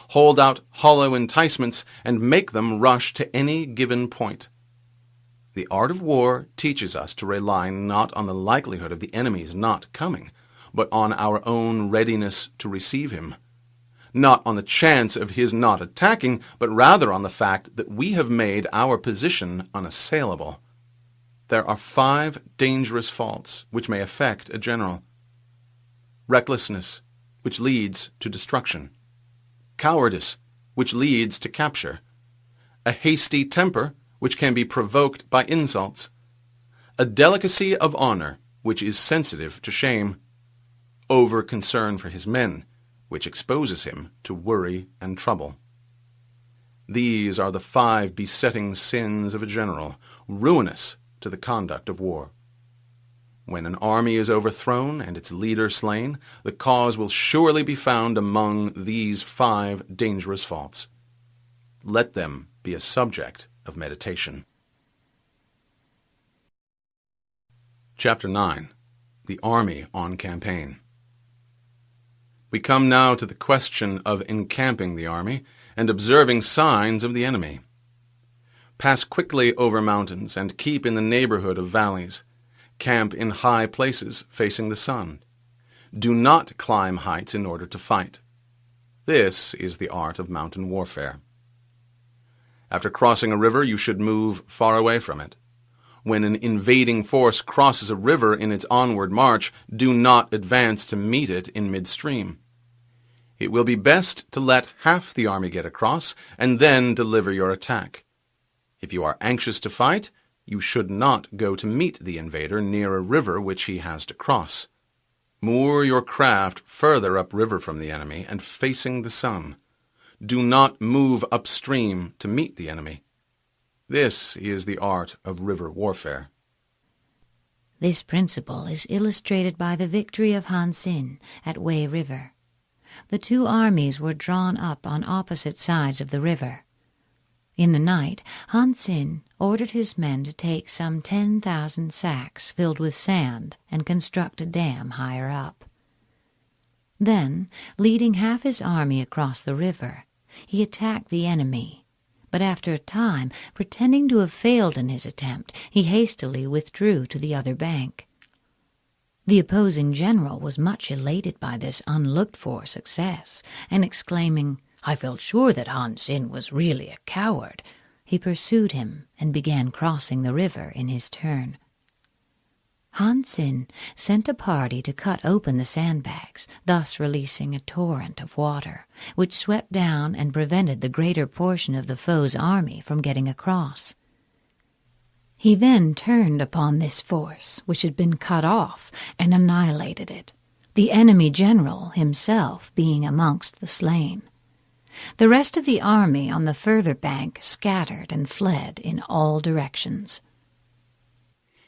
Hold out hollow enticements, and make them rush to any given point. The art of war teaches us to rely not on the likelihood of the enemy's not coming, but on our own readiness to receive him. Not on the chance of his not attacking, but rather on the fact that we have made our position unassailable. There are 5 dangerous faults which may affect a general. Recklessness, which leads to destruction. Cowardice, which leads to capture. A hasty temper, which can be provoked by insults. A delicacy of honor, which is sensitive to shame. Over-concern for his men, which exposes him to worry and trouble. These are the 5 besetting sins of a general, ruinous to the conduct of war. When an army is overthrown and its leader slain, the cause will surely be found among these 5 dangerous faults. Let them be a subject of meditation. Chapter 9. The Army on Campaign. We come now to the question of encamping the army and observing signs of the enemy. Pass quickly over mountains and keep in the neighborhood of valleys. Camp in high places facing the sun. Do not climb heights in order to fight. This is the art of mountain warfare. After crossing a river, you should move far away from it. When an invading force crosses a river in its onward march, do not advance to meet it in midstream. It will be best to let half the army get across and then deliver your attack. If you are anxious to fight, you should not go to meet the invader near a river which he has to cross. Moor your craft further upriver from the enemy and facing the sun. Do not move upstream to meet the enemy. This is the art of river warfare. This principle is illustrated by the victory of Han Xin at Wei River. The 2 armies were drawn up on opposite sides of the river. In the night, Han Xin ordered his men to take some 10,000 sacks filled with sand and construct a dam higher up. Then, leading half his army across the river, he attacked the enemy, but after a time, pretending to have failed in his attempt, he hastily withdrew to the other bank. The opposing general was much elated by this unlooked-for success, and exclaiming, "I felt sure that Han Xin was really a coward," he pursued him and began crossing the river in his turn. Han Xin sent a party to cut open the sandbags, thus releasing a torrent of water, which swept down and prevented the greater portion of the foe's army from getting across. He then turned upon this force, which had been cut off, and annihilated it, the enemy general himself being amongst the slain. The rest of the army on the further bank scattered and fled in all directions.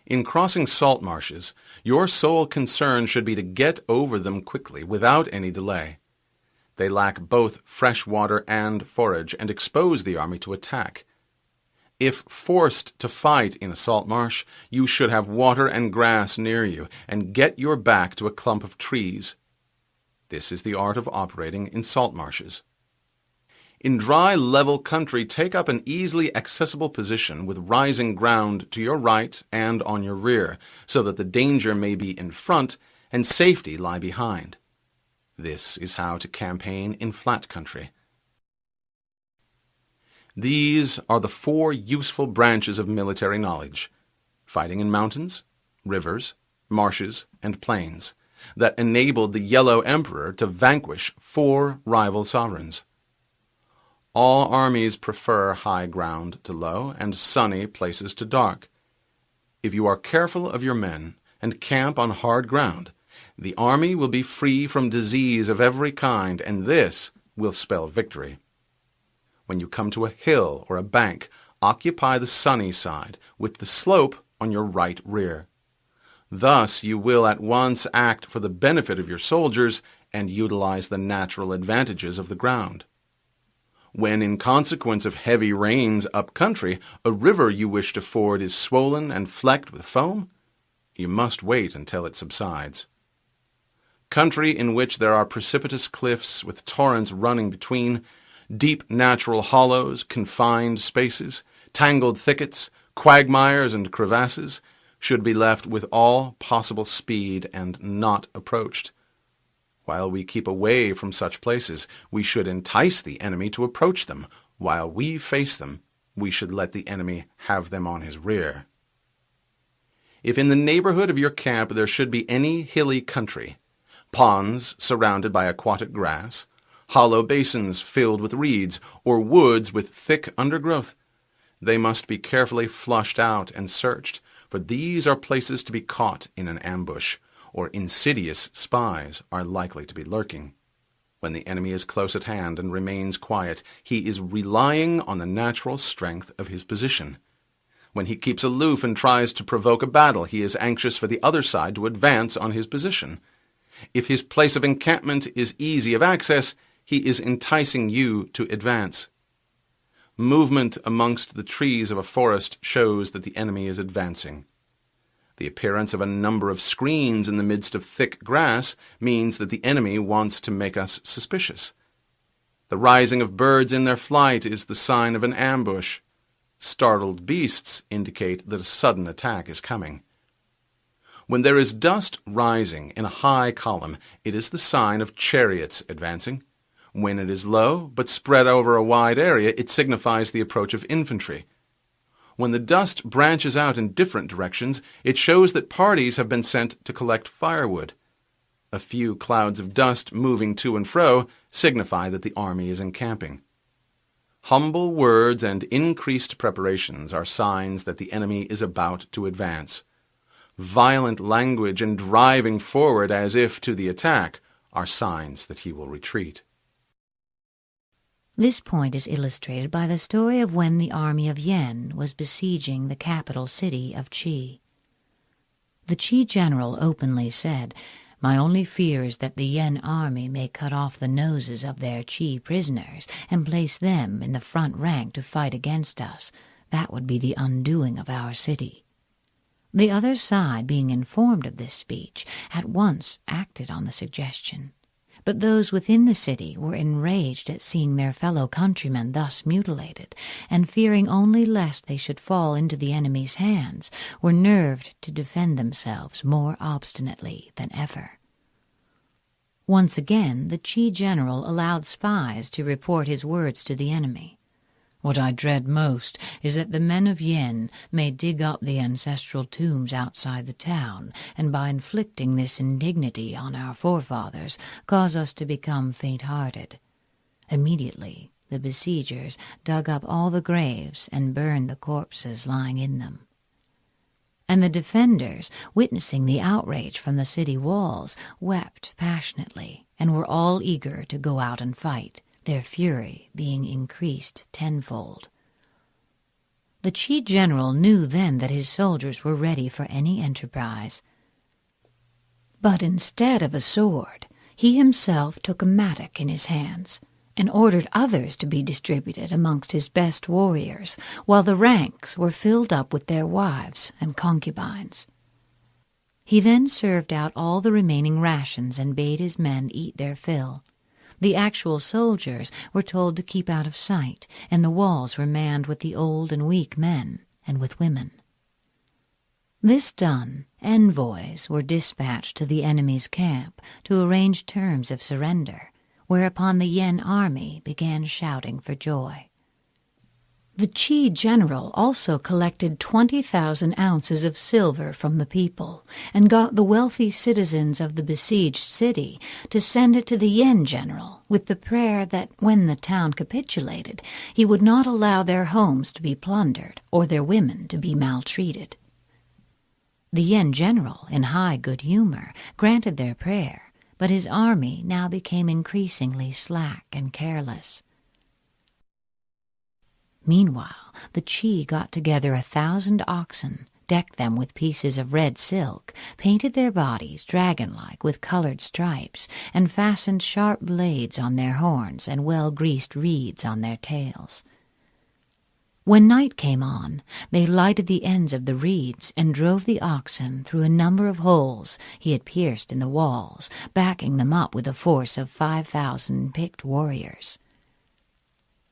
In crossing salt marshes, your sole concern should be to get over them quickly, without any delay. They lack both fresh water and forage, and expose the army to attack. If forced to fight in a salt marsh, you should have water and grass near you, and get your back to a clump of trees. This is the art of operating in salt marshes. In dry, level country, take up an easily accessible position with rising ground to your right and on your rear, so that the danger may be in front and safety lie behind. This is how to campaign in flat country. These are the 4 useful branches of military knowledge: fighting in mountains, rivers, marshes, and plains, that enabled the Yellow Emperor to vanquish 4 rival sovereigns. All armies prefer high ground to low and sunny places to dark. If you are careful of your men and camp on hard ground, the army will be free from disease of every kind, and this will spell victory. When you come to a hill or a bank, occupy the sunny side, with the slope on your right rear. Thus you will at once act for the benefit of your soldiers and utilize the natural advantages of the ground. When, in consequence of heavy rains up country, a river you wish to ford is swollen and flecked with foam, you must wait until it subsides. Country in which there are precipitous cliffs with torrents running between, deep natural hollows, confined spaces, tangled thickets, quagmires and crevasses, should be left with all possible speed and not approached. While we keep away from such places, we should entice the enemy to approach them. While we face them, we should let the enemy have them on his rear. If in the neighborhood of your camp there should be any hilly country, ponds surrounded by aquatic grass, hollow basins filled with reeds, or woods with thick undergrowth, they must be carefully flushed out and searched, for these are places to be caught in an ambush, or insidious spies are likely to be lurking. When the enemy is close at hand and remains quiet, he is relying on the natural strength of his position. When he keeps aloof and tries to provoke a battle, he is anxious for the other side to advance on his position. If his place of encampment is easy of access, he is enticing you to advance. Movement amongst the trees of a forest shows that the enemy is advancing. The appearance of a number of screens in the midst of thick grass means that the enemy wants to make us suspicious. The rising of birds in their flight is the sign of an ambush. Startled beasts indicate that a sudden attack is coming. When there is dust rising in a high column, it is the sign of chariots advancing. When it is low, but spread over a wide area, it signifies the approach of infantry. When the dust branches out in different directions, it shows that parties have been sent to collect firewood. A few clouds of dust moving to and fro signify that the army is encamping. Humble words and increased preparations are signs that the enemy is about to advance. Violent language and driving forward as if to the attack are signs that he will retreat. This point is illustrated by the story of when the army of Yen was besieging the capital city of Qi. The Qi general openly said, "My only fear is that the Yen army may cut off the noses of their Qi prisoners and place them in the front rank to fight against us. That would be the undoing of our city." The other side, being informed of this speech, at once acted on the suggestion. But those within the city were enraged at seeing their fellow countrymen thus mutilated, and fearing only lest they should fall into the enemy's hands, were nerved to defend themselves more obstinately than ever. Once again the Qi general allowed spies to report his words to the enemy. "What I dread most is that the men of Yen may dig up the ancestral tombs outside the town, and by inflicting this indignity on our forefathers, cause us to become faint-hearted." Immediately the besiegers dug up all the graves and burned the corpses lying in them. And the defenders, witnessing the outrage from the city walls, wept passionately, and were all eager to go out and fight, their fury being increased tenfold. The Qi general knew then that his soldiers were ready for any enterprise. But instead of a sword, he himself took a mattock in his hands, and ordered others to be distributed amongst his best warriors, while the ranks were filled up with their wives and concubines. He then served out all the remaining rations and bade his men eat their fill. The actual soldiers were told to keep out of sight, and the walls were manned with the old and weak men and with women. This done, envoys were dispatched to the enemy's camp to arrange terms of surrender, whereupon the Yen army began shouting for joy. The Qi general also collected 20,000 ounces of silver from the people, and got the wealthy citizens of the besieged city to send it to the Yen general with the prayer that when the town capitulated, he would not allow their homes to be plundered or their women to be maltreated. The Yen general, in high good humor, granted their prayer, but his army now became increasingly slack and careless. Meanwhile, the Qi got together 1,000 oxen, decked them with pieces of red silk, painted their bodies dragon-like with colored stripes, and fastened sharp blades on their horns and well-greased reeds on their tails. When night came on, they lighted the ends of the reeds and drove the oxen through a number of holes he had pierced in the walls, backing them up with a force of 5,000 picked warriors.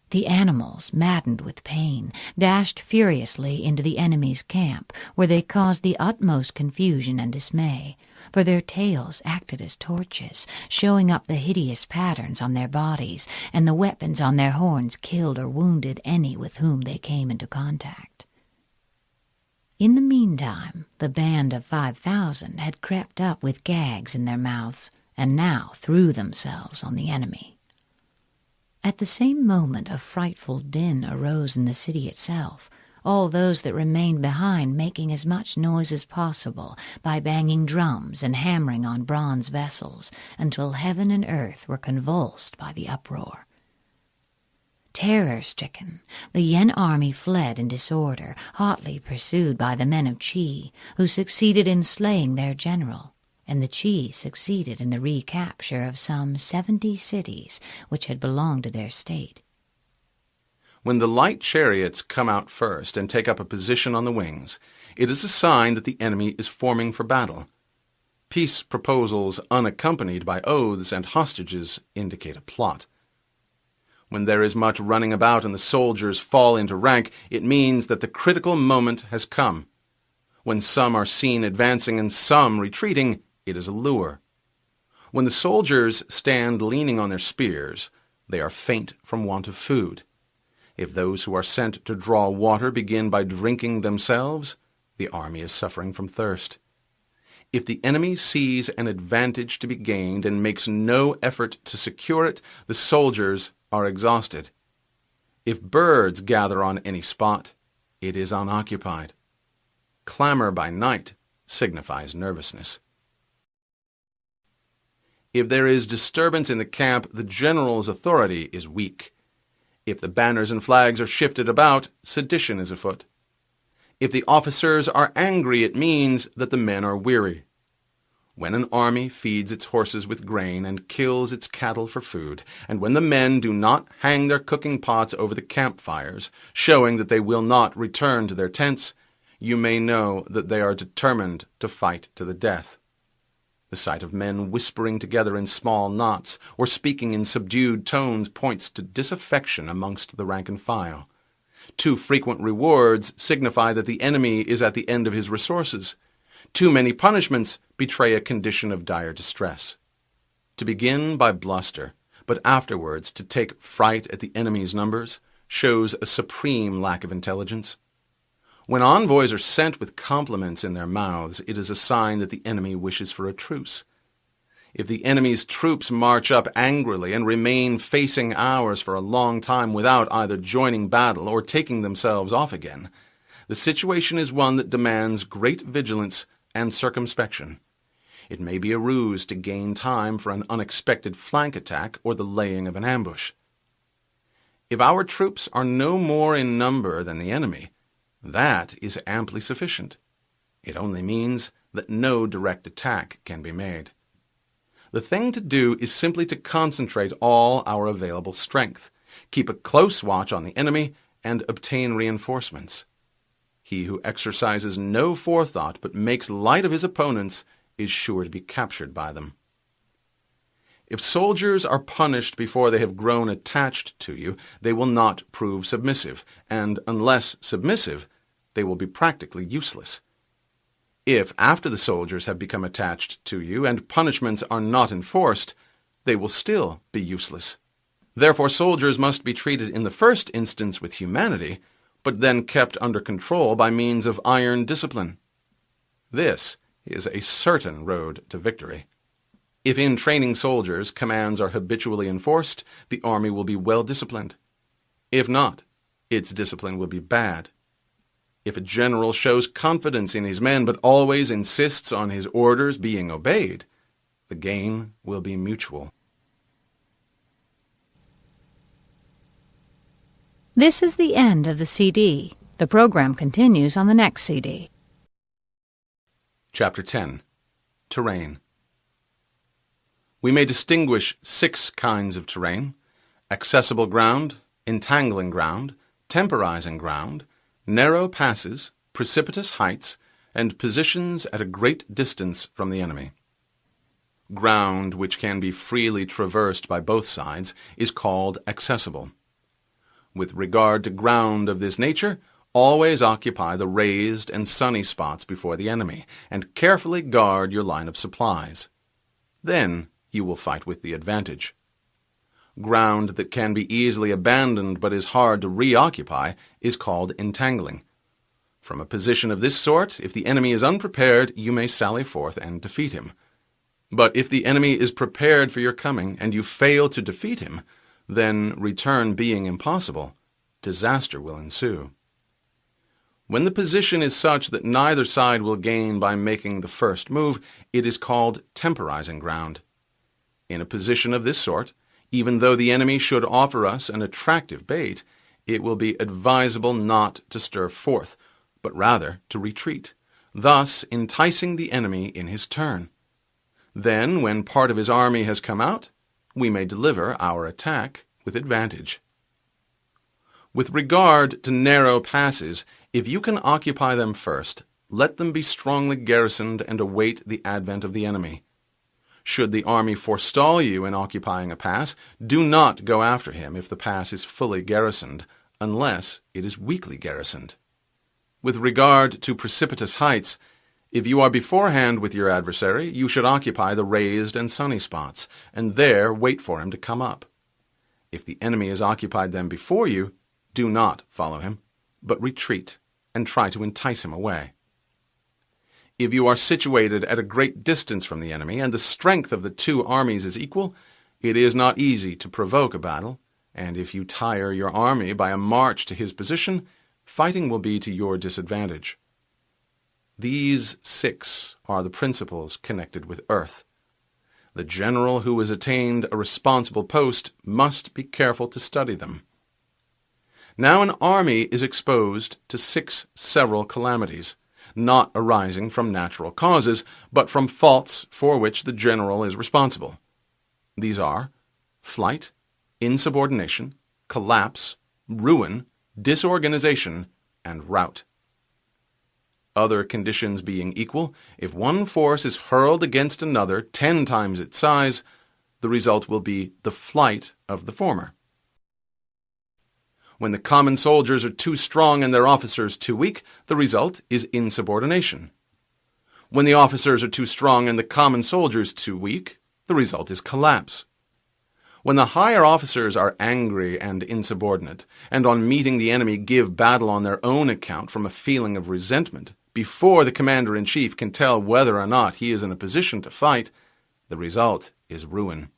The animals, maddened with pain, dashed furiously into the enemy's camp, where they caused the utmost confusion and dismay, for their tails acted as torches, showing up the hideous patterns on their bodies, and the weapons on their horns killed or wounded any with whom they came into contact. In the meantime, the band of 5,000 had crept up with gags in their mouths, and now threw themselves on the enemy. At the same moment a frightful din arose in the city itself, all those that remained behind making as much noise as possible by banging drums and hammering on bronze vessels, until heaven and earth were convulsed by the uproar. Terror-stricken, the Yen army fled in disorder, hotly pursued by the men of Qi, who succeeded in slaying their general, and the Qi succeeded in the recapture of some 70 cities which had belonged to their state. When the light chariots come out first and take up a position on the wings, it is a sign that the enemy is forming for battle. Peace proposals unaccompanied by oaths and hostages indicate a plot. When there is much running about and the soldiers fall into rank, it means that the critical moment has come. When some are seen advancing and some retreating, it is a lure. When the soldiers stand leaning on their spears, they are faint from want of food. If those who are sent to draw water begin by drinking themselves, the army is suffering from thirst. If the enemy sees an advantage to be gained and makes no effort to secure it, the soldiers are exhausted. If birds gather on any spot, it is unoccupied. Clamor by night signifies nervousness. If there is disturbance in the camp, the general's authority is weak. If the banners and flags are shifted about, sedition is afoot. If the officers are angry, it means that the men are weary. When an army feeds its horses with grain and kills its cattle for food, and when the men do not hang their cooking pots over the campfires, showing that they will not return to their tents, you may know that they are determined to fight to the death. The sight of men whispering together in small knots or speaking in subdued tones points to disaffection amongst the rank and file. Too frequent rewards signify that the enemy is at the end of his resources. Too many punishments betray a condition of dire distress. To begin by bluster, but afterwards to take fright at the enemy's numbers, shows a supreme lack of intelligence. When envoys are sent with compliments in their mouths, it is a sign that the enemy wishes for a truce. If the enemy's troops march up angrily and remain facing ours for a long time without either joining battle or taking themselves off again, the situation is one that demands great vigilance and circumspection. It may be a ruse to gain time for an unexpected flank attack or the laying of an ambush. If our troops are no more in number than the enemy, that is amply sufficient. It only means that no direct attack can be made. The thing to do is simply to concentrate all our available strength, keep a close watch on the enemy, and obtain reinforcements. He who exercises no forethought but makes light of his opponents is sure to be captured by them. If soldiers are punished before they have grown attached to you, they will not prove submissive, and unless submissive, they will be practically useless. If, after the soldiers have become attached to you and punishments are not enforced, they will still be useless. Therefore, soldiers must be treated in the first instance with humanity, but then kept under control by means of iron discipline. This is a certain road to victory. If in training soldiers commands are habitually enforced, the army will be well disciplined. If not, its discipline will be bad. If a general shows confidence in his men but always insists on his orders being obeyed, the gain will be mutual. This is the end of the CD. The program continues on the next CD. Chapter 10. Terrain. We may distinguish 6 kinds of terrain: accessible ground, entangling ground, temporizing ground, narrow passes, precipitous heights, and positions at a great distance from the enemy. Ground which can be freely traversed by both sides is called accessible. With regard to ground of this nature, always occupy the raised and sunny spots before the enemy, and carefully guard your line of supplies. Then you will fight with the advantage. Ground that can be easily abandoned but is hard to reoccupy is called entangling. From a position of this sort, if the enemy is unprepared, you may sally forth and defeat him. But if the enemy is prepared for your coming, and you fail to defeat him, then, return being impossible, disaster will ensue. When the position is such that neither side will gain by making the first move, it is called temporizing ground. In a position of this sort, even though the enemy should offer us an attractive bait, it will be advisable not to stir forth, but rather to retreat, thus enticing the enemy in his turn. Then, when part of his army has come out, we may deliver our attack with advantage. With regard to narrow passes, if you can occupy them first, let them be strongly garrisoned and await the advent of the enemy. Should the army forestall you in occupying a pass, do not go after him if the pass is fully garrisoned, unless it is weakly garrisoned. With regard to precipitous heights, if you are beforehand with your adversary, you should occupy the raised and sunny spots, and there wait for him to come up. If the enemy has occupied them before you, do not follow him, but retreat and try to entice him away. If you are situated at a great distance from the enemy, and the strength of the 2 armies is equal, it is not easy to provoke a battle, and if you tire your army by a march to his position, fighting will be to your disadvantage. These 6 are the principles connected with earth. The general who has attained a responsible post must be careful to study them. Now an army is exposed to 6 several calamities, not arising from natural causes, but from faults for which the general is responsible. These are flight, insubordination, collapse, ruin, disorganization, and rout. Other conditions being equal, if one force is hurled against another 10 times its size, the result will be the flight of the former. When the common soldiers are too strong and their officers too weak, the result is insubordination. When the officers are too strong and the common soldiers too weak, the result is collapse. When the higher officers are angry and insubordinate, and on meeting the enemy give battle on their own account from a feeling of resentment, before the commander-in-chief can tell whether or not he is in a position to fight, the result is ruin.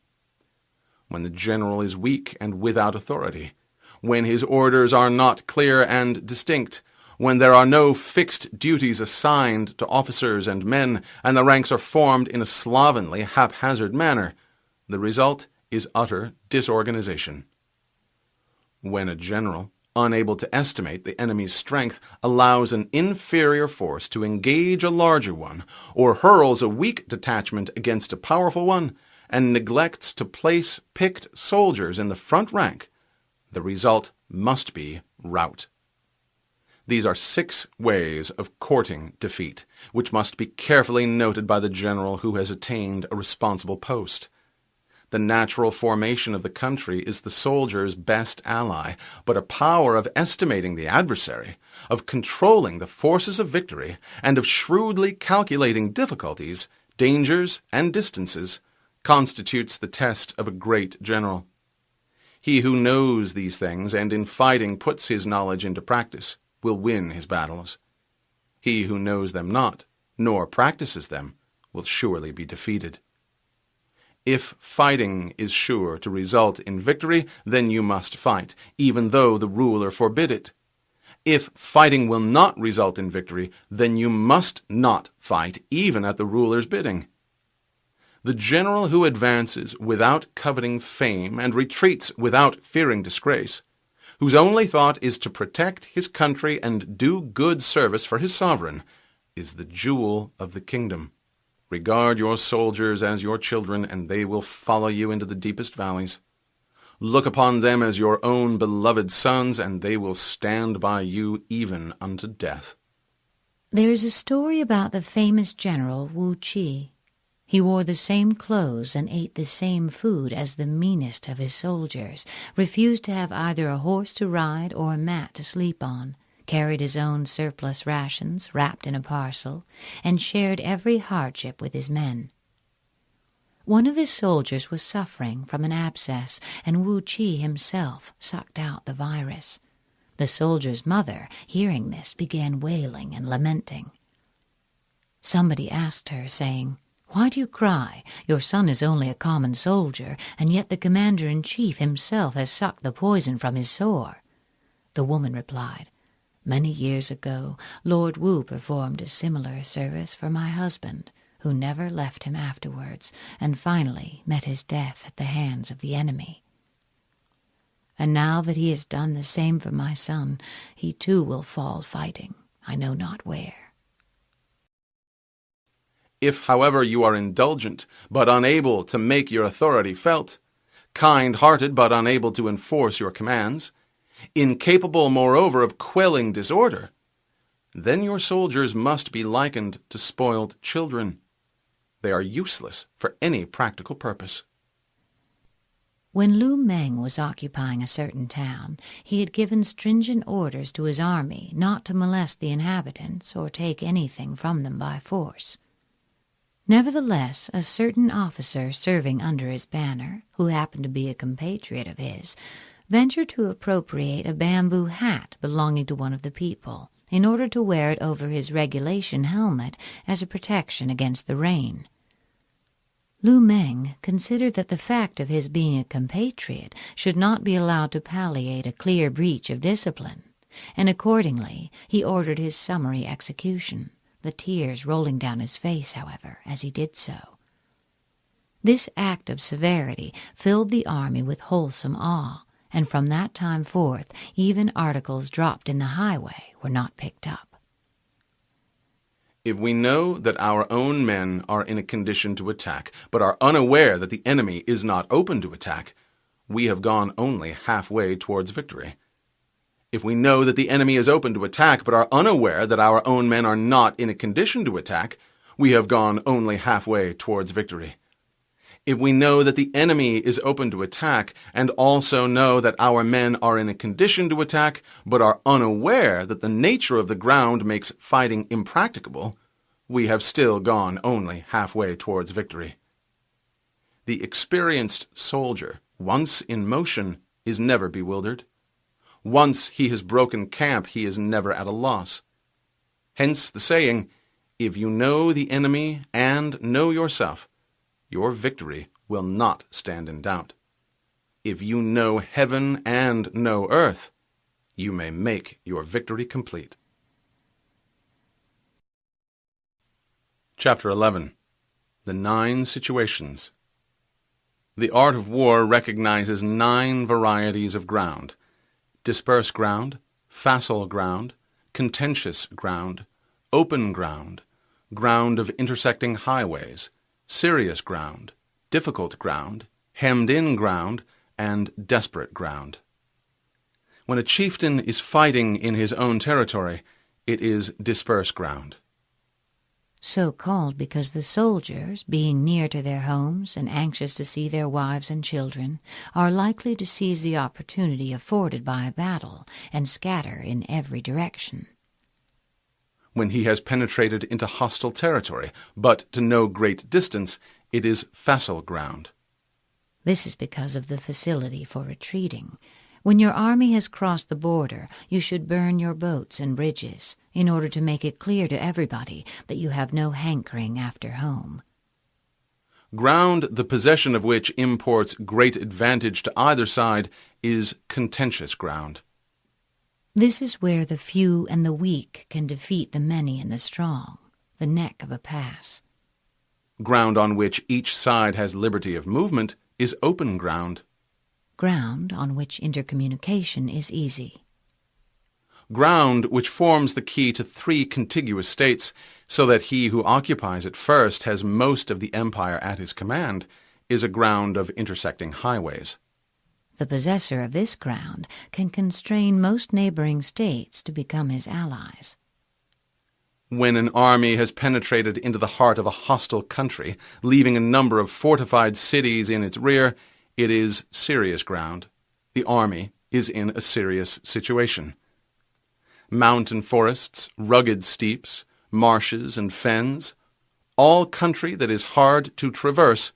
When the general is weak and without authority, when his orders are not clear and distinct, when there are no fixed duties assigned to officers and men, and the ranks are formed in a slovenly, haphazard manner, the result is utter disorganization. When a general, unable to estimate the enemy's strength, allows an inferior force to engage a larger one, or hurls a weak detachment against a powerful one, and neglects to place picked soldiers in the front rank, the result must be rout. These are 6 ways of courting defeat, which must be carefully noted by the general who has attained a responsible post. The natural formation of the country is the soldier's best ally, but a power of estimating the adversary, of controlling the forces of victory, and of shrewdly calculating difficulties, dangers, and distances, constitutes the test of a great general. He who knows these things and in fighting puts his knowledge into practice will win his battles. He who knows them not, nor practices them, will surely be defeated. If fighting is sure to result in victory, then you must fight, even though the ruler forbid it. If fighting will not result in victory, then you must not fight, even at the ruler's bidding. The general who advances without coveting fame and retreats without fearing disgrace, whose only thought is to protect his country and do good service for his sovereign, is the jewel of the kingdom. Regard your soldiers as your children, and they will follow you into the deepest valleys. Look upon them as your own beloved sons, and they will stand by you even unto death. There is a story about the famous general Wu Qi. He wore the same clothes and ate the same food as the meanest of his soldiers, refused to have either a horse to ride or a mat to sleep on, carried his own surplus rations wrapped in a parcel, and shared every hardship with his men. One of his soldiers was suffering from an abscess, and Wu Qi himself sucked out the virus. The soldier's mother, hearing this, began wailing and lamenting. Somebody asked her, saying, "Why do you cry? Your son is only a common soldier, and yet the commander-in-chief himself has sucked the poison from his sore." The woman replied, "Many years ago, Lord Wu performed a similar service for my husband, who never left him afterwards, and finally met his death at the hands of the enemy. And now that he has done the same for my son, he too will fall fighting, I know not where." If, however, you are indulgent, but unable to make your authority felt, kind-hearted, but unable to enforce your commands, incapable, moreover, of quelling disorder, then your soldiers must be likened to spoiled children. They are useless for any practical purpose. When Lu Meng was occupying a certain town, he had given stringent orders to his army not to molest the inhabitants or take anything from them by force. Nevertheless, a certain officer serving under his banner, who happened to be a compatriot of his, ventured to appropriate a bamboo hat belonging to one of the people, in order to wear it over his regulation helmet as a protection against the rain. Lu Meng considered that the fact of his being a compatriot should not be allowed to palliate a clear breach of discipline, and accordingly he ordered his summary execution, the tears rolling down his face, however, as he did so. This act of severity filled the army with wholesome awe, and from that time forth even articles dropped in the highway were not picked up. If we know that our own men are in a condition to attack, but are unaware that the enemy is not open to attack, we have gone only halfway towards victory. If we know that the enemy is open to attack, but are unaware that our own men are not in a condition to attack, we have gone only halfway towards victory. If we know that the enemy is open to attack, and also know that our men are in a condition to attack, but are unaware that the nature of the ground makes fighting impracticable, we have still gone only halfway towards victory. The experienced soldier, once in motion, is never bewildered. Once he has broken camp, he is never at a loss. Hence the saying, "If you know the enemy and know yourself, your victory will not stand in doubt. If you know heaven and know earth, you may make your victory complete." Chapter 11. The 9 Situations. The art of war recognizes 9 varieties of ground: disperse ground, facile ground, contentious ground, open ground, ground of intersecting highways, serious ground, difficult ground, hemmed-in ground, and desperate ground. When a chieftain is fighting in his own territory, it is disperse ground. So called because the soldiers, being near to their homes and anxious to see their wives and children, are likely to seize the opportunity afforded by a battle and scatter in every direction. When he has penetrated into hostile territory, but to no great distance, it is facile ground. This is because of the facility for retreating. When your army has crossed the border, you should burn your boats and bridges, in order to make it clear to everybody that you have no hankering after home. Ground the possession of which imports great advantage to either side is contentious ground. This is where the few and the weak can defeat the many and the strong, the neck of a pass. Ground on which each side has liberty of movement is open ground. ground on which intercommunication is easy. Ground which forms the key to 3 contiguous states, so that he who occupies it first has most of the empire at his command, is a ground of intersecting highways. The possessor of this ground can constrain most neighboring states to become his allies. When an army has penetrated into the heart of a hostile country, leaving a number of fortified cities in its rear, it is serious ground. The army is in a serious situation. Mountain forests, rugged steeps, marshes and fens, all country that is hard to traverse,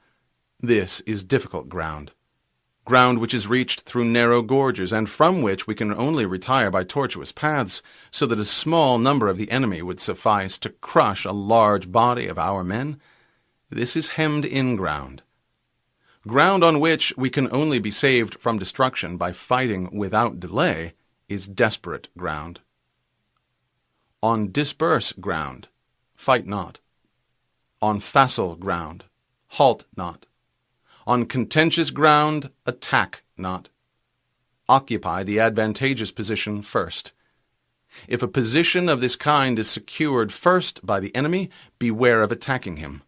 this is difficult ground. Ground which is reached through narrow gorges, and from which we can only retire by tortuous paths, so that a small number of the enemy would suffice to crush a large body of our men. This is hemmed-in ground. Ground on which we can only be saved from destruction by fighting without delay is desperate ground. On disperse ground, fight not. On facile ground, halt not. On contentious ground, attack not. Occupy the advantageous position first. If a position of this kind is secured first by the enemy, beware of attacking him.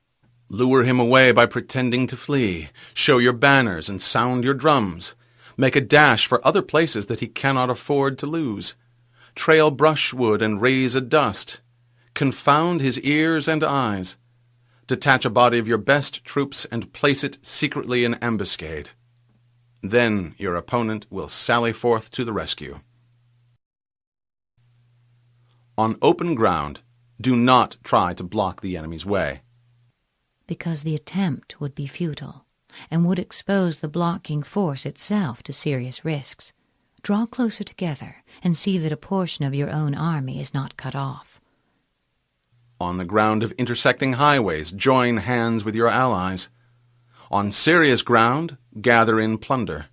Lure him away by pretending to flee. Show your banners and sound your drums. Make a dash for other places that he cannot afford to lose. Trail brushwood and raise a dust. Confound his ears and eyes. Detach a body of your best troops and place it secretly in ambuscade. Then your opponent will sally forth to the rescue. On open ground, do not try to block the enemy's way, because the attempt would be futile and would expose the blocking force itself to serious risks. Draw closer together and see that a portion of your own army is not cut off. On the ground of intersecting highways, join hands with your allies. On serious ground, gather in plunder.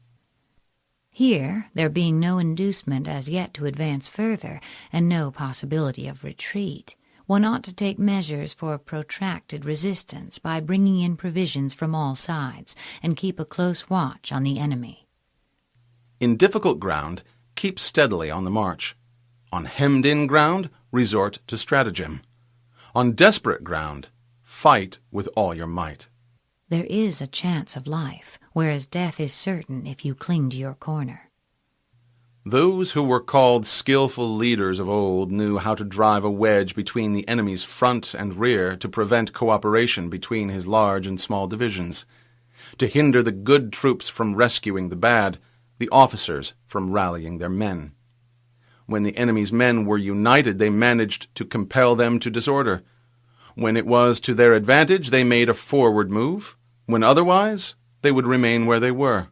Here, there being no inducement as yet to advance further, and no possibility of retreat, one ought to take measures for protracted resistance by bringing in provisions from all sides, and keep a close watch on the enemy. In difficult ground, keep steadily on the march. On hemmed-in ground, resort to stratagem. On desperate ground, fight with all your might. There is a chance of life, whereas death is certain if you cling to your corner. Those who were called skillful leaders of old knew how to drive a wedge between the enemy's front and rear to prevent cooperation between his large and small divisions, to hinder the good troops from rescuing the bad, the officers from rallying their men. When the enemy's men were united, they managed to compel them to disorder. When it was to their advantage, they made a forward move. When otherwise, they would remain where they were.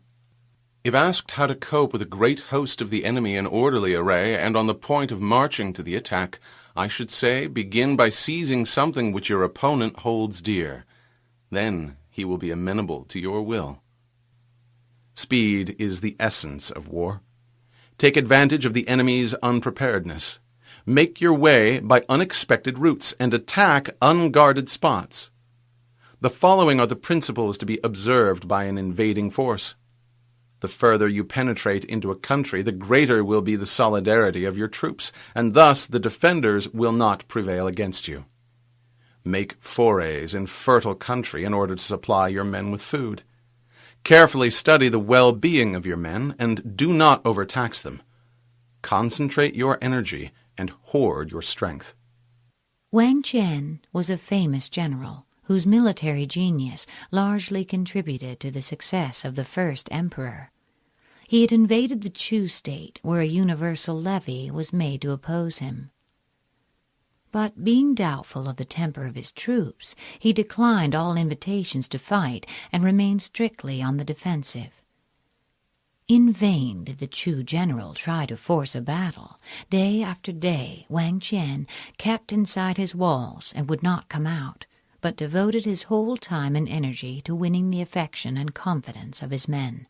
If asked how to cope with a great host of the enemy in orderly array and on the point of marching to the attack, I should say, begin by seizing something which your opponent holds dear. Then he will be amenable to your will. Speed is the essence of war. Take advantage of the enemy's unpreparedness. Make your way by unexpected routes and attack unguarded spots. The following are the principles to be observed by an invading force. The further you penetrate into a country, the greater will be the solidarity of your troops, and thus the defenders will not prevail against you. Make forays in fertile country in order to supply your men with food. Carefully study the well-being of your men, and do not overtax them. Concentrate your energy and hoard your strength. Wang Qian was a famous general whose military genius largely contributed to the success of the first emperor. He had invaded the Chu state, where a universal levy was made to oppose him. But being doubtful of the temper of his troops, he declined all invitations to fight and remained strictly on the defensive. In vain did the Chu general try to force a battle. Day after day, Wang Qian kept inside his walls and would not come out, but devoted his whole time and energy to winning the affection and confidence of his men.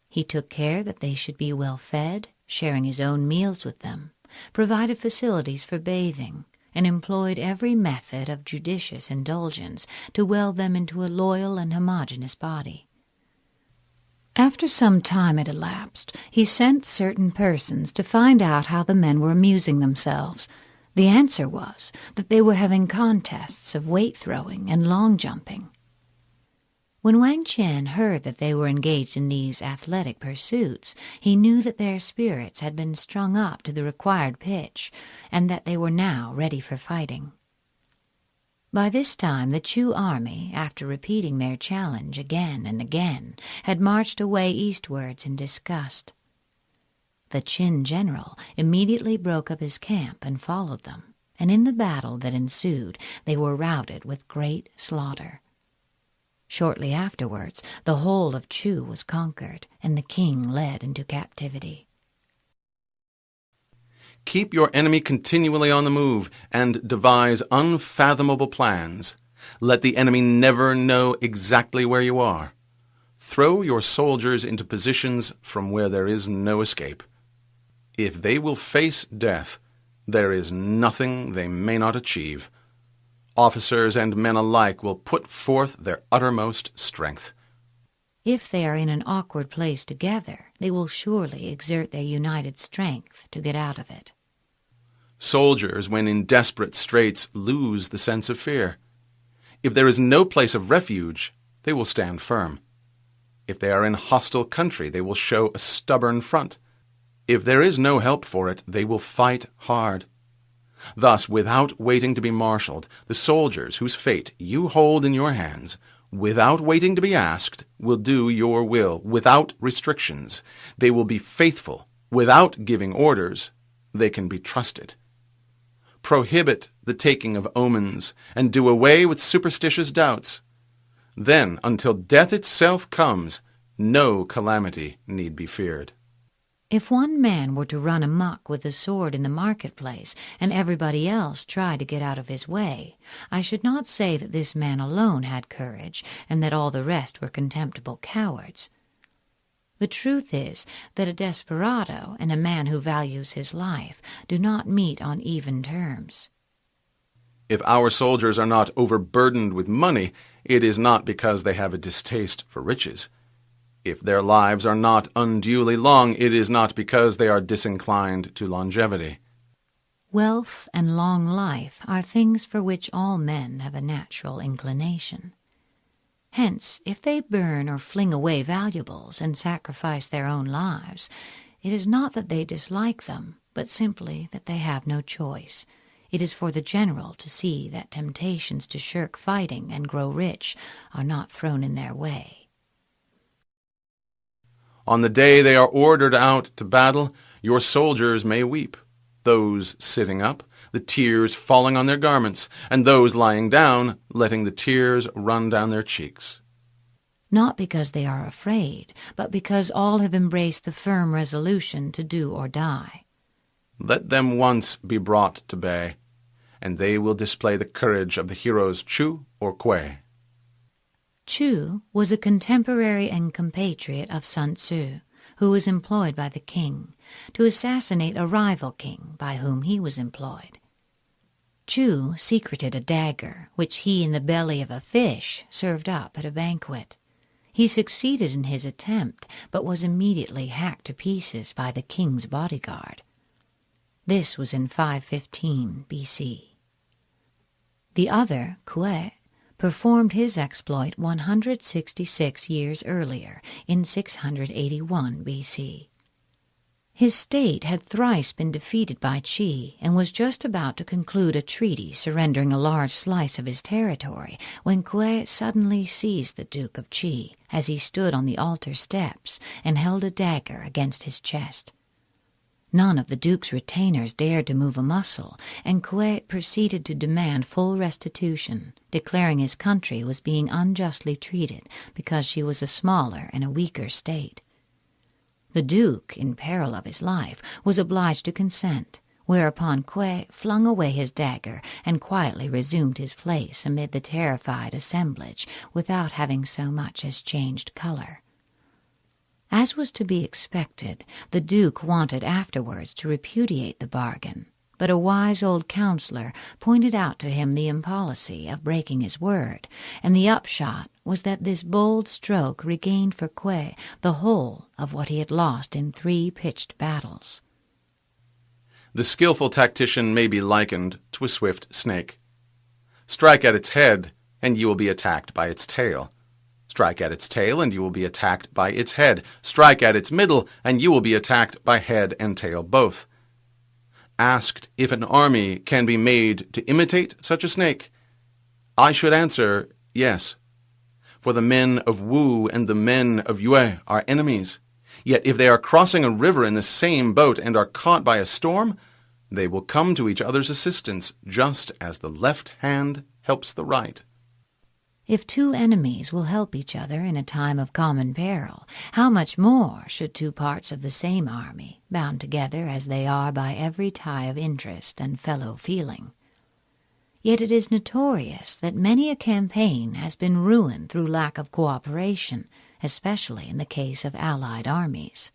He took care that they should be well fed, sharing his own meals with them, provided facilities for bathing, and employed every method of judicious indulgence to weld them into a loyal and homogeneous body. After some time had elapsed, he sent certain persons to find out how the men were amusing themselves. The answer was that they were having contests of weight-throwing and long-jumping. When Wang Qian heard that they were engaged in these athletic pursuits, he knew that their spirits had been strung up to the required pitch, and that they were now ready for fighting. By this time the Chu army, after repeating their challenge again and again, had marched away eastwards in disgust. The Qin general immediately broke up his camp and followed them, and in the battle that ensued they were routed with great slaughter. Shortly afterwards the whole of Chu was conquered, and the king led into captivity. Keep your enemy continually on the move, and devise unfathomable plans. Let the enemy never know exactly where you are. Throw your soldiers into positions from where there is no escape. If they will face death, there is nothing they may not achieve. Officers and men alike will put forth their uttermost strength. If they are in an awkward place together, they will surely exert their united strength to get out of it. Soldiers, when in desperate straits, lose the sense of fear. If there is no place of refuge, they will stand firm. If they are in hostile country, they will show a stubborn front. If there is no help for it, they will fight hard. Thus, without waiting to be marshaled, the soldiers whose fate you hold in your hands, without waiting to be asked, will do your will, without restrictions. They will be faithful. Without giving orders, they can be trusted. Prohibit the taking of omens, and do away with superstitious doubts. Then, until death itself comes, no calamity need be feared. If one man were to run amok with a sword in the marketplace, and everybody else try to get out of his way, I should not say that this man alone had courage, and that all the rest were contemptible cowards. The truth is that a desperado and a man who values his life do not meet on even terms. If our soldiers are not overburdened with money, it is not because they have a distaste for riches. If their lives are not unduly long, it is not because they are disinclined to longevity. Wealth and long life are things for which all men have a natural inclination. Hence, if they burn or fling away valuables and sacrifice their own lives, it is not that they dislike them, but simply that they have no choice. It is for the general to see that temptations to shirk fighting and grow rich are not thrown in their way. On the day they are ordered out to battle, your soldiers may weep, those sitting up, the tears falling on their garments, and those lying down, letting the tears run down their cheeks. Not because they are afraid, but because all have embraced the firm resolution to do or die. Let them once be brought to bay, and they will display the courage of the heroes Chu or Kuei. Chu was a contemporary and compatriot of Sun Tzu, who was employed by the king to assassinate a rival king by whom he was employed. Chu secreted a dagger, which he in the belly of a fish served up at a banquet. He succeeded in his attempt, but was immediately hacked to pieces by the king's bodyguard. This was in 515 B.C. The other, Kuei, performed his exploit 166 years earlier, in 681 B.C. His state had thrice been defeated by Qi, and was just about to conclude a treaty surrendering a large slice of his territory, when Kuei suddenly seized the Duke of Qi as he stood on the altar steps and held a dagger against his chest. None of the Duke's retainers dared to move a muscle, and Kuei proceeded to demand full restitution, declaring his country was being unjustly treated because she was a smaller and a weaker state. The Duke, in peril of his life, was obliged to consent, whereupon Kuei flung away his dagger and quietly resumed his place amid the terrified assemblage without having so much as changed color. As was to be expected, the Duke wanted afterwards to repudiate the bargain, but a wise old counselor pointed out to him the impolicy of breaking his word, and the upshot was that this bold stroke regained for Kuei the whole of what he had lost in 3 pitched battles. The skillful tactician may be likened to a swift snake. Strike at its head, and you will be attacked by its tail. Strike at its tail, and you will be attacked by its head. Strike at its middle, and you will be attacked by head and tail both. Asked if an army can be made to imitate such a snake, I should answer yes. For the men of Wu and the men of Yue are enemies. Yet if they are crossing a river in the same boat and are caught by a storm, they will come to each other's assistance, just as the left hand helps the right. If 2 enemies will help each other in a time of common peril, how much more should 2 parts of the same army, bound together as they are by every tie of interest and fellow feeling? Yet it is notorious that many a campaign has been ruined through lack of cooperation, especially in the case of allied armies.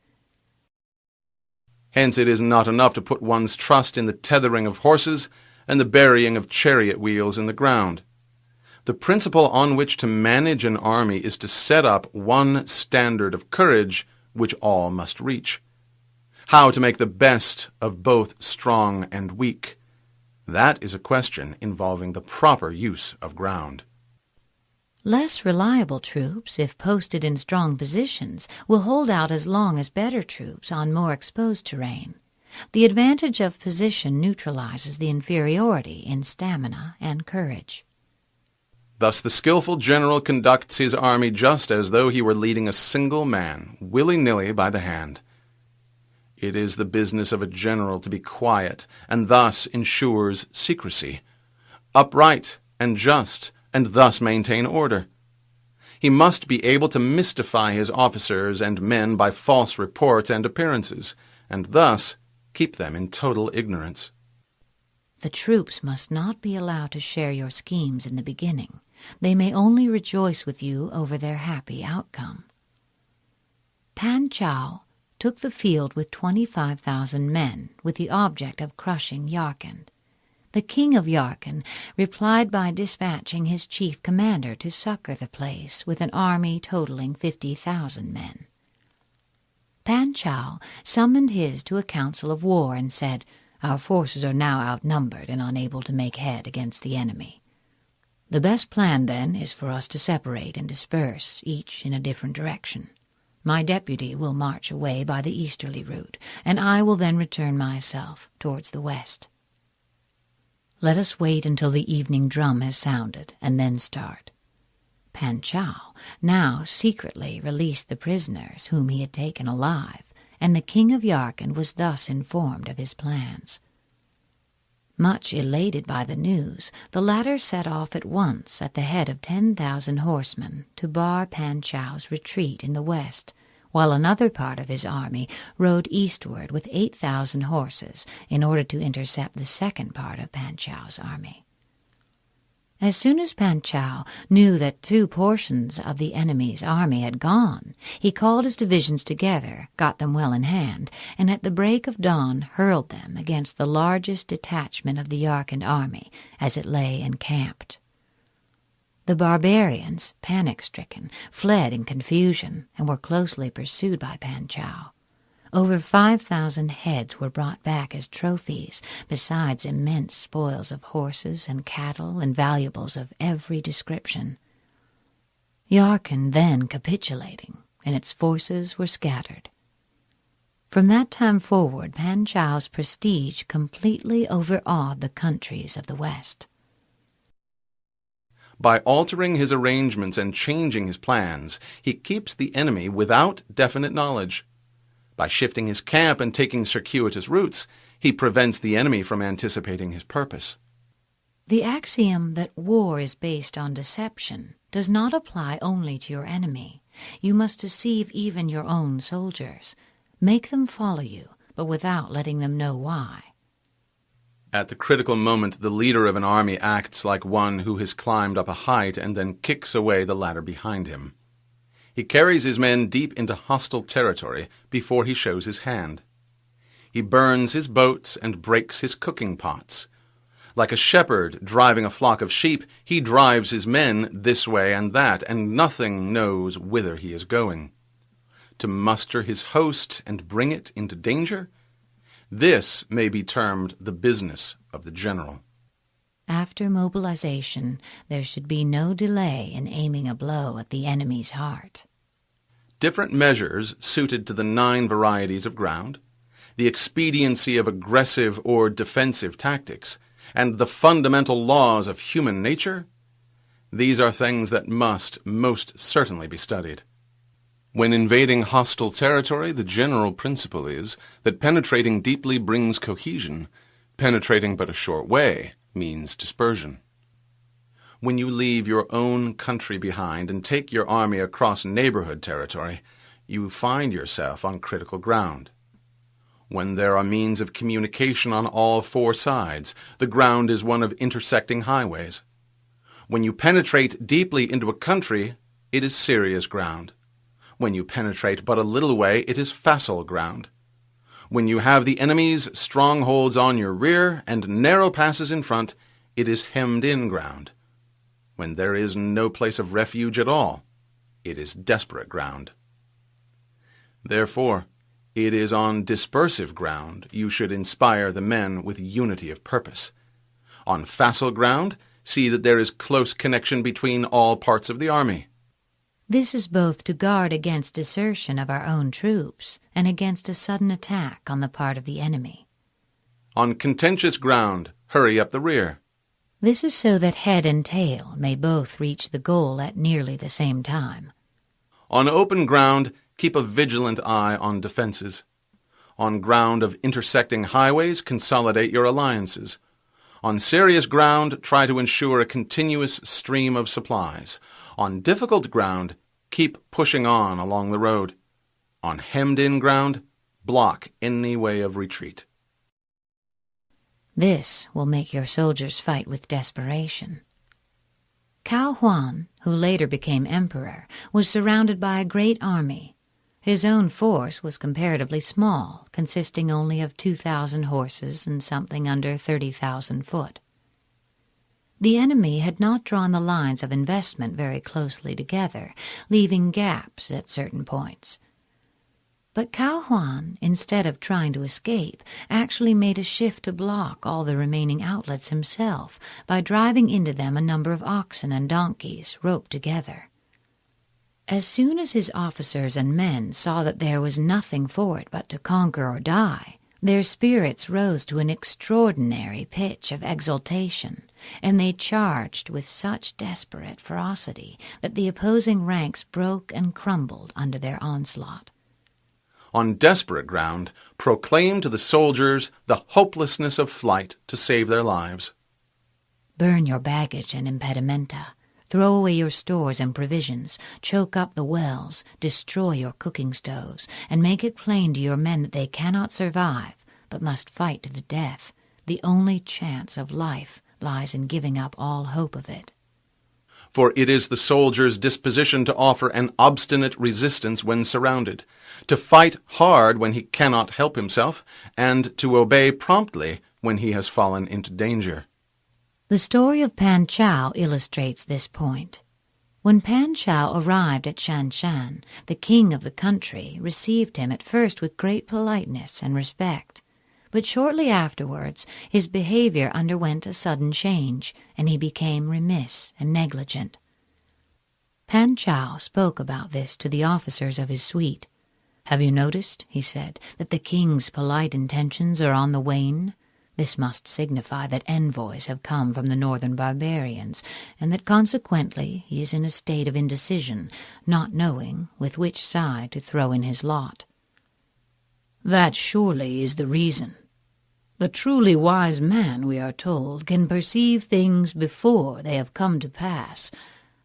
Hence it is not enough to put one's trust in the tethering of horses and the burying of chariot wheels in the ground. The principle on which to manage an army is to set up one standard of courage which all must reach. How to make the best of both strong and weak? That is a question involving the proper use of ground. Less reliable troops, if posted in strong positions, will hold out as long as better troops on more exposed terrain. The advantage of position neutralizes the inferiority in stamina and courage. Thus the skillful general conducts his army just as though he were leading a single man, willy-nilly by the hand. It is the business of a general to be quiet, and thus ensures secrecy, upright and just, and thus maintain order. He must be able to mystify his officers and men by false reports and appearances, and thus keep them in total ignorance. The troops must not be allowed to share your schemes in the beginning. They may only rejoice with you over their happy outcome. Pan Chao took the field with 25,000 men with the object of crushing Yarkand. The king of Yarkand replied by dispatching his chief commander to succor the place with an army totaling 50,000 men. Pan Chao summoned his to a council of war and said, "Our forces are now outnumbered and unable to make head against the enemy. The best plan, then, is for us to separate and disperse, each in a different direction. My deputy will march away by the easterly route, and I will then return myself towards the west. Let us wait until the evening drum has sounded, and then start." Pan Chao now secretly released the prisoners whom he had taken alive, and the king of Yarkand was thus informed of his plans. Much elated by the news, the latter set off at once at the head of 10,000 horsemen to bar Pan Chao's retreat in the west, while another part of his army rode eastward with 8,000 horses in order to intercept the second part of Pan Chao's army. As soon as Pan Chao knew that 2 portions of the enemy's army had gone, he called his divisions together, got them well in hand, and at the break of dawn hurled them against the largest detachment of the Yarkand army as it lay encamped. The barbarians, panic-stricken, fled in confusion and were closely pursued by Pan Chao. Over 5,000 heads were brought back as trophies, besides immense spoils of horses and cattle and valuables of every description. Yarkand then capitulating, and its forces were scattered. From that time forward, Pan Chao's prestige completely overawed the countries of the west. By altering his arrangements and changing his plans, he keeps the enemy without definite knowledge. By shifting his camp and taking circuitous routes, he prevents the enemy from anticipating his purpose. The axiom that war is based on deception does not apply only to your enemy. You must deceive even your own soldiers. Make them follow you, but without letting them know why. At the critical moment, the leader of an army acts like one who has climbed up a height and then kicks away the ladder behind him. He carries his men deep into hostile territory before he shows his hand. He burns his boats and breaks his cooking pots. Like a shepherd driving a flock of sheep, he drives his men this way and that, and nothing knows whither he is going. To muster his host and bring it into danger? This may be termed the business of the general. After mobilization, there should be no delay in aiming a blow at the enemy's heart. Different measures suited to the 9 varieties of ground, the expediency of aggressive or defensive tactics, and the fundamental laws of human nature, these are things that must most certainly be studied. When invading hostile territory, the general principle is that penetrating deeply brings cohesion, penetrating but a short way means dispersion. When you leave your own country behind and take your army across neighborhood territory, you find yourself on critical ground. When there are means of communication on all 4 sides, the ground is one of intersecting highways. When you penetrate deeply into a country, it is serious ground. When you penetrate but a little way, it is facile ground. When you have the enemy's strongholds on your rear and narrow passes in front, it is hemmed-in ground. When there is no place of refuge at all, it is desperate ground. Therefore, it is on dispersive ground you should inspire the men with unity of purpose. On facile ground, see that there is close connection between all parts of the army. This is both to guard against desertion of our own troops and against a sudden attack on the part of the enemy. On contentious ground, hurry up the rear. This is so that head and tail may both reach the goal at nearly the same time. On open ground, keep a vigilant eye on defenses. On ground of intersecting highways, consolidate your alliances. On serious ground, try to ensure a continuous stream of supplies. On difficult ground, keep pushing on along the road. On hemmed-in ground, block any way of retreat. This will make your soldiers fight with desperation. Cao Huan, who later became emperor, was surrounded by a great army. His own force was comparatively small, consisting only of 2,000 horses and something under 30,000 foot. The enemy had not drawn the lines of investment very closely together, leaving gaps at certain points. But Cao Huan, instead of trying to escape, actually made a shift to block all the remaining outlets himself by driving into them a number of oxen and donkeys roped together. As soon as his officers and men saw that there was nothing for it but to conquer or die, their spirits rose to an extraordinary pitch of exultation, and they charged with such desperate ferocity that the opposing ranks broke and crumbled under their onslaught. On desperate ground, proclaim to the soldiers the hopelessness of flight to save their lives. Burn your baggage and impedimenta. Throw away your stores and provisions, choke up the wells, destroy your cooking stoves, and make it plain to your men that they cannot survive, but must fight to the death. The only chance of life lies in giving up all hope of it. For it is the soldier's disposition to offer an obstinate resistance when surrounded, to fight hard when he cannot help himself, and to obey promptly when he has fallen into danger. The story of Pan Chao illustrates this point. When Pan Chao arrived at Shanshan, the king of the country received him at first with great politeness and respect. But shortly afterwards his behavior underwent a sudden change, and he became remiss and negligent. Pan Chao spoke about this to the officers of his suite. "Have you noticed," he said, "that the king's polite intentions are on the wane? This must signify that envoys have come from the northern barbarians, and that consequently he is in a state of indecision, not knowing with which side to throw in his lot." "That surely is the reason. The truly wise man, we are told, can perceive things before they have come to pass.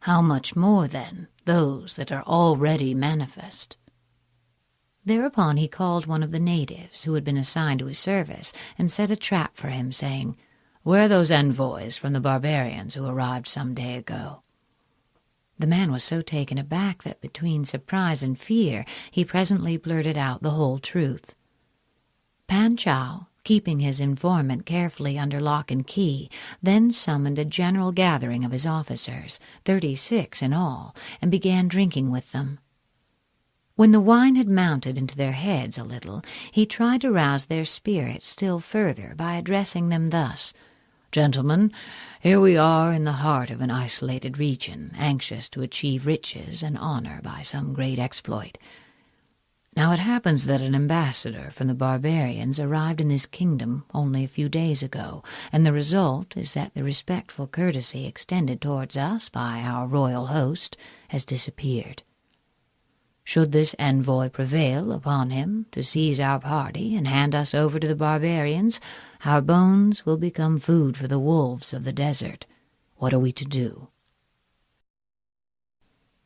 How much more, then, those that are already manifest?" Thereupon he called one of the natives who had been assigned to his service and set a trap for him, saying, "Where are those envoys from the barbarians who arrived some day ago?" The man was so taken aback that between surprise and fear he presently blurted out the whole truth. Pan Chao, keeping his informant carefully under lock and key, then summoned a general gathering of his officers, 36 in all, and began drinking with them. When the wine had mounted into their heads a little, he tried to rouse their spirits still further by addressing them thus: "Gentlemen, here we are in the heart of an isolated region, anxious to achieve riches and honor by some great exploit. Now it happens that an ambassador from the barbarians arrived in this kingdom only a few days ago, and the result is that the respectful courtesy extended towards us by our royal host has disappeared. Should this envoy prevail upon him to seize our party and hand us over to the barbarians, our bones will become food for the wolves of the desert. What are we to do?"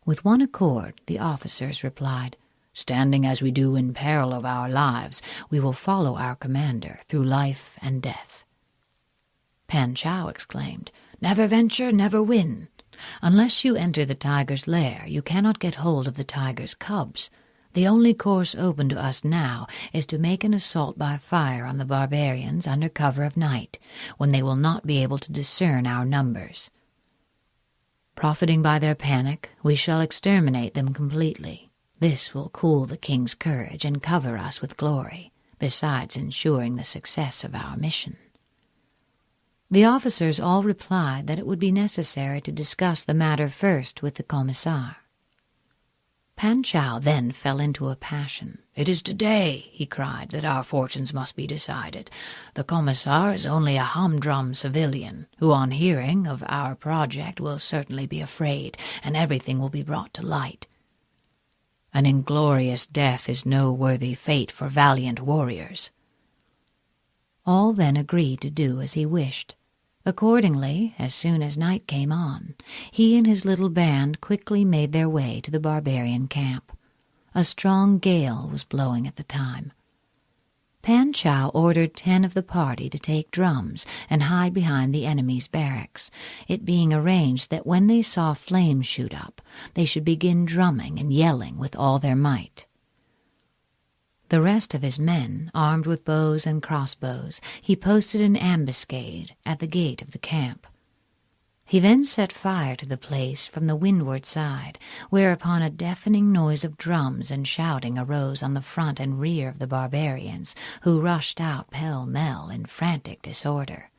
With one accord, the officers replied, "Standing as we do in peril of our lives, we will follow our commander through life and death." Pan Chao exclaimed, "Never venture, never win. Unless you enter the tiger's lair, you cannot get hold of the tiger's cubs. The only course open to us now is to make an assault by fire on the barbarians under cover of night, when they will not be able to discern our numbers. Profiting by their panic, we shall exterminate them completely. This will cool the king's courage and cover us with glory, besides ensuring the success of our mission." The officers all replied that it would be necessary to discuss the matter first with the commissar. Pan Chao then fell into a passion. "It is today," he cried, "that our fortunes must be decided. The commissar is only a humdrum civilian, who on hearing of our project will certainly be afraid, and everything will be brought to light. An inglorious death is no worthy fate for valiant warriors." All then agreed to do as he wished. Accordingly, as soon as night came on, he and his little band quickly made their way to the barbarian camp. A strong gale was blowing at the time. Pan Chao ordered 10 of the party to take drums and hide behind the enemy's barracks, it being arranged that when they saw flames shoot up, they should begin drumming and yelling with all their might. The rest of his men, armed with bows and crossbows, he posted an ambuscade at the gate of the camp. He then set fire to the place from the windward side, whereupon a deafening noise of drums and shouting arose on the front and rear of the barbarians, who rushed out pell-mell in frantic disorder.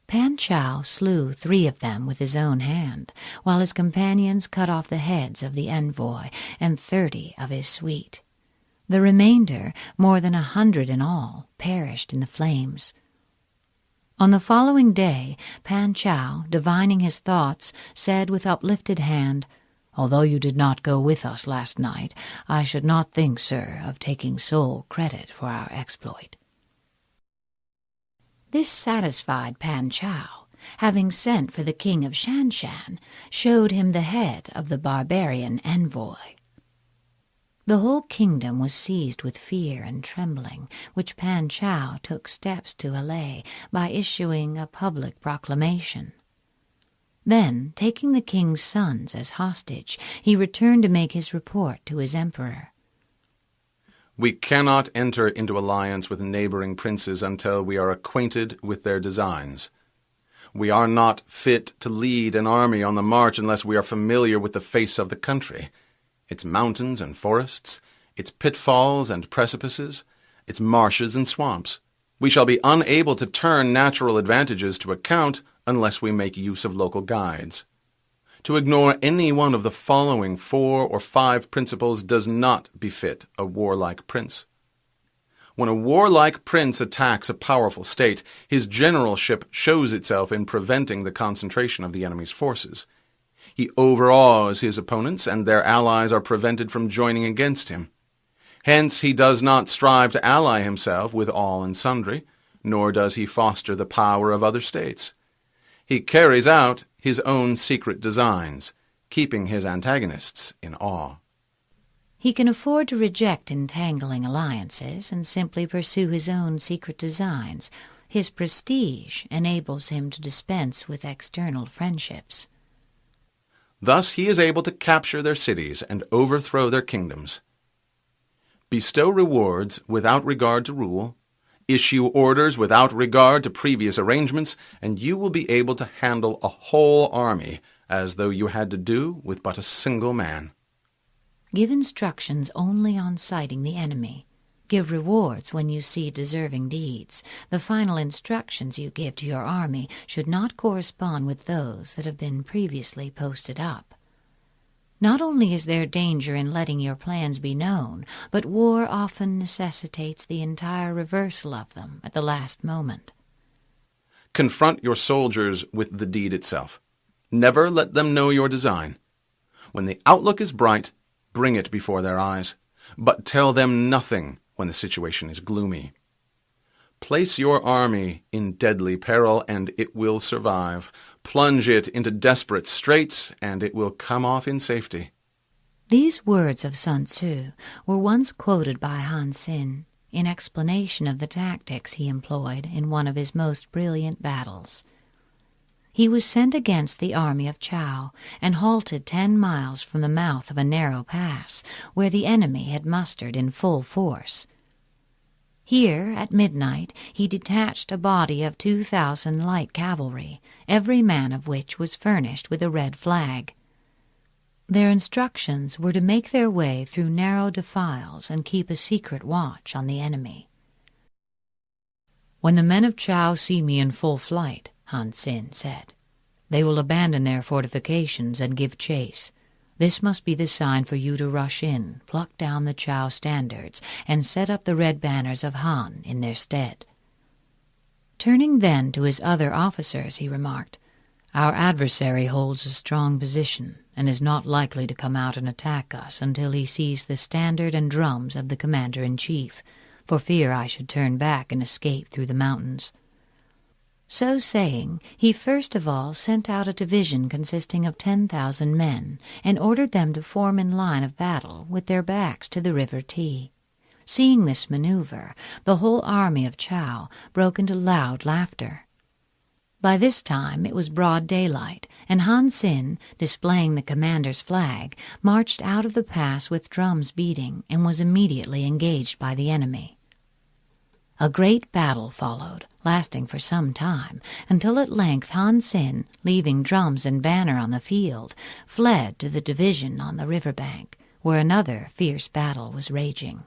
Pan Chao slew 3 of them with his own hand, while his companions cut off the heads of the envoy and 30 of his suite. The remainder, more than 100 in all, perished in the flames. On the following day, Pan Chao, divining his thoughts, said with uplifted hand, "Although you did not go with us last night, I should not think, sir, of taking sole credit for our exploit." This satisfied Pan Chao, having sent for the king of Shanshan, showed him the head of the barbarian envoy. The whole kingdom was seized with fear and trembling, which Pan Chao took steps to allay by issuing a public proclamation. Then, taking the king's sons as hostage, he returned to make his report to his emperor. "We cannot enter into alliance with neighboring princes until we are acquainted with their designs. We are not fit to lead an army on the march unless we are familiar with the face of the country, its mountains and forests, its pitfalls and precipices, its marshes and swamps. We shall be unable to turn natural advantages to account unless we make use of local guides. To ignore any one of the following 4 or 5 principles does not befit a warlike prince. When a warlike prince attacks a powerful state, his generalship shows itself in preventing the concentration of the enemy's forces. He overawes his opponents, and their allies are prevented from joining against him. Hence he does not strive to ally himself with all and sundry, nor does he foster the power of other states. He carries out his own secret designs, keeping his antagonists in awe. He can afford to reject entangling alliances and simply pursue his own secret designs. His prestige enables him to dispense with external friendships. Thus he is able to capture their cities and overthrow their kingdoms. bestow rewards without regard to rule, issue orders without regard to previous arrangements, and you will be able to handle a whole army as though you had to do with but a single man. Give instructions only on sighting the enemy. Give rewards when you see deserving deeds. The final instructions you give to your army should not correspond with those that have been previously posted up. Not only is there danger in letting your plans be known, but war often necessitates the entire reversal of them at the last moment. Confront your soldiers with the deed itself. Never let them know your design. When the outlook is bright, bring it before their eyes, but tell them nothing when the situation is gloomy. Place your army in deadly peril, and it will survive. Plunge it into desperate straits, and it will come off in safety. These words of Sun Tzu were once quoted by Han Xin in explanation of the tactics he employed in one of his most brilliant battles. He was sent against the army of Chao and halted 10 miles from the mouth of a narrow pass where the enemy had mustered in full force. Here, at midnight, he detached a body of 2,000 light cavalry, every man of which was furnished with a red flag. Their instructions were to make their way through narrow defiles and keep a secret watch on the enemy. "When the men of Chao see me in full flight," Han Xin said, "they will abandon their fortifications and give chase. This must be the sign for you to rush in, pluck down the Chao standards, and set up the red banners of Han in their stead." Turning then to his other officers, he remarked, "Our adversary holds a strong position and is not likely to come out and attack us until he sees the standard and drums of the commander-in-chief, for fear I should turn back and escape through the mountains." So saying, he first of all sent out a division consisting of 10,000 men and ordered them to form in line of battle with their backs to the river Ti. Seeing this maneuver, the whole army of Chao broke into loud laughter. By this time it was broad daylight, and Han Xin, displaying the commander's flag, marched out of the pass with drums beating and was immediately engaged by the enemy. A great battle followed, lasting for some time, until at length Han Xin, leaving drums and banner on the field, fled to the division on the river bank, where another fierce battle was raging.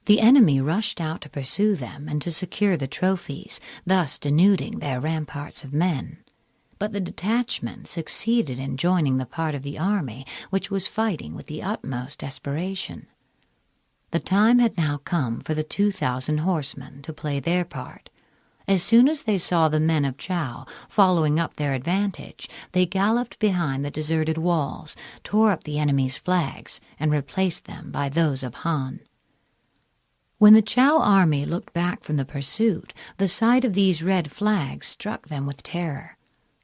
The enemy rushed out to pursue them and to secure the trophies, thus denuding their ramparts of men. But the detachment succeeded in joining the part of the army which was fighting with the utmost desperation. The time had now come for the 2,000 horsemen to play their part. As soon as they saw the men of Chao following up their advantage, they galloped behind the deserted walls, tore up the enemy's flags, and replaced them by those of Han. When the Chao army looked back from the pursuit, the sight of these red flags struck them with terror.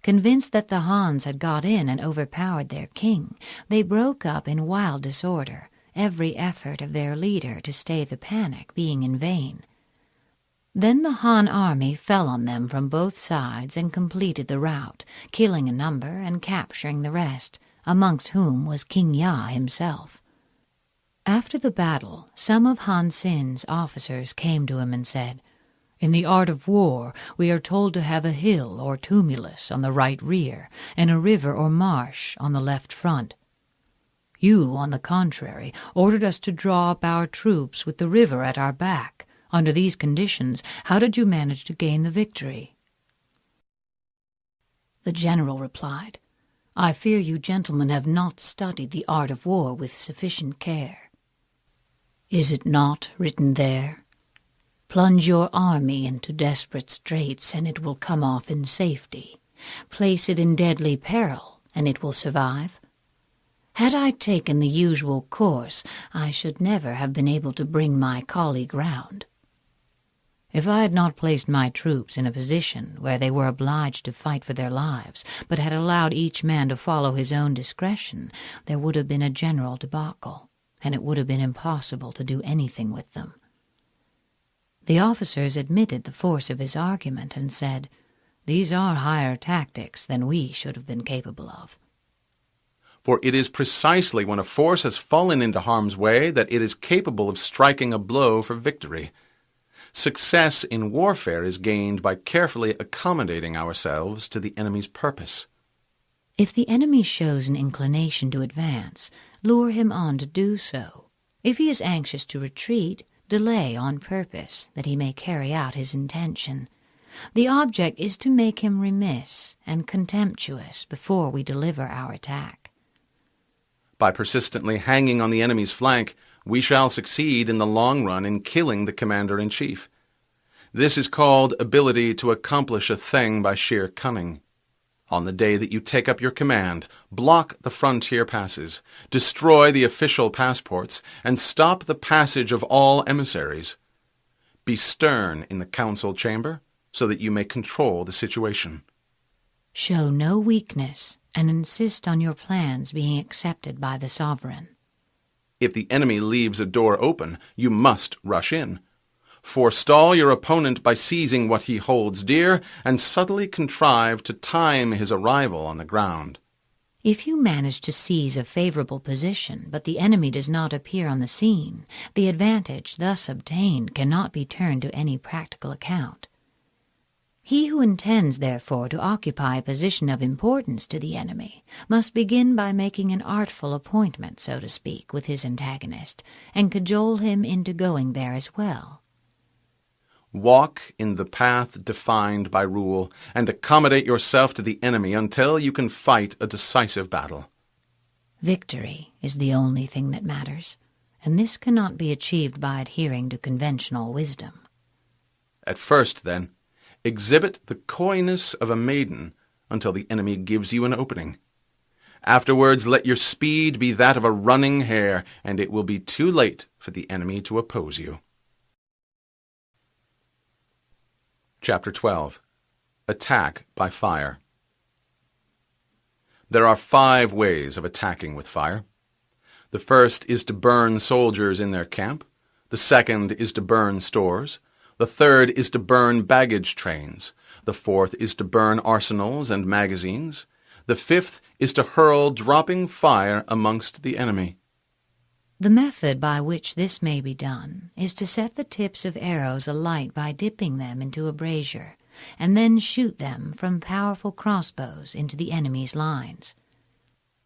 Convinced that the Hans had got in and overpowered their king, they broke up in wild disorder, every effort of their leader to stay the panic being in vain. Then the Han army fell on them from both sides and completed the rout, killing a number and capturing the rest, amongst whom was King Ya himself. After the battle, some of Han Xin's officers came to him and said, "In the art of war, we are told to have a hill or tumulus on the right rear, and a river or marsh on the left front. You, on the contrary, ordered us to draw up our troops with the river at our back. Under these conditions, how did you manage to gain the victory?" The general replied, "I fear you gentlemen have not studied the art of war with sufficient care. Is it not written there? Plunge your army into desperate straits, and it will come off in safety. Place it in deadly peril, and it will survive. Had I taken the usual course, I should never have been able to bring my colleague round. If I had not placed my troops in a position where they were obliged to fight for their lives, but had allowed each man to follow his own discretion, there would have been a general debacle, and it would have been impossible to do anything with them." The officers admitted the force of his argument and said, "These are higher tactics than we should have been capable of." for it is precisely when a force has fallen into harm's way that it is capable of striking a blow for victory. Success in warfare is gained by carefully accommodating ourselves to the enemy's purpose. If the enemy shows an inclination to advance, lure him on to do so. If he is anxious to retreat, delay on purpose, that he may carry out his intention. The object is to make him remiss and contemptuous before we deliver our attack. By persistently hanging on the enemy's flank, we shall succeed in the long run in killing the commander-in-chief. This is called ability to accomplish a thing by sheer cunning. On the day that you take up your command, block the frontier passes, destroy the official passports, and stop the passage of all emissaries. Be stern in the council chamber, so that you may control the situation. Show no weakness, and insist on your plans being accepted by the sovereign. If the enemy leaves a door open, you must rush in. Forestall your opponent by seizing what he holds dear, and subtly contrive to time his arrival on the ground. If you manage to seize a favorable position, but the enemy does not appear on the scene, the advantage thus obtained cannot be turned to any practical account. He who intends, therefore, to occupy a position of importance to the enemy must begin by making an artful appointment, so to speak, with his antagonist, and cajole him into going there as well. Walk in the path defined by rule, and accommodate yourself to the enemy until you can fight a decisive battle. Victory is the only thing that matters, and this cannot be achieved by adhering to conventional wisdom. At first, then, exhibit the coyness of a maiden until the enemy gives you an opening. Afterwards, let your speed be that of a running hare, and it will be too late for the enemy to oppose you. Chapter 12. Attack by Fire. There are 5 ways of attacking with fire. The first is to burn soldiers in their camp. The second is to burn stores. The third is to burn baggage trains. The fourth is to burn arsenals and magazines. The fifth is to hurl dropping fire amongst the enemy. The method by which this may be done is to set the tips of arrows alight by dipping them into a brazier, and then shoot them from powerful crossbows into the enemy's lines.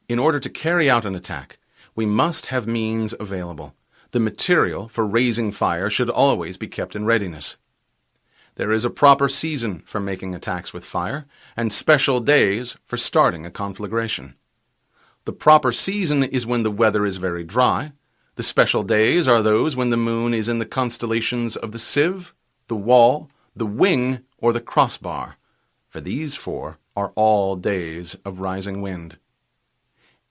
In order to carry out an attack, we must have means available. The material for raising fire should always be kept in readiness. There is a proper season for making attacks with fire, and special days for starting a conflagration. The proper season is when the weather is very dry. The special days are those when the moon is in the constellations of the sieve, the wall, the wing, or the crossbar, for these 4 are all days of rising wind.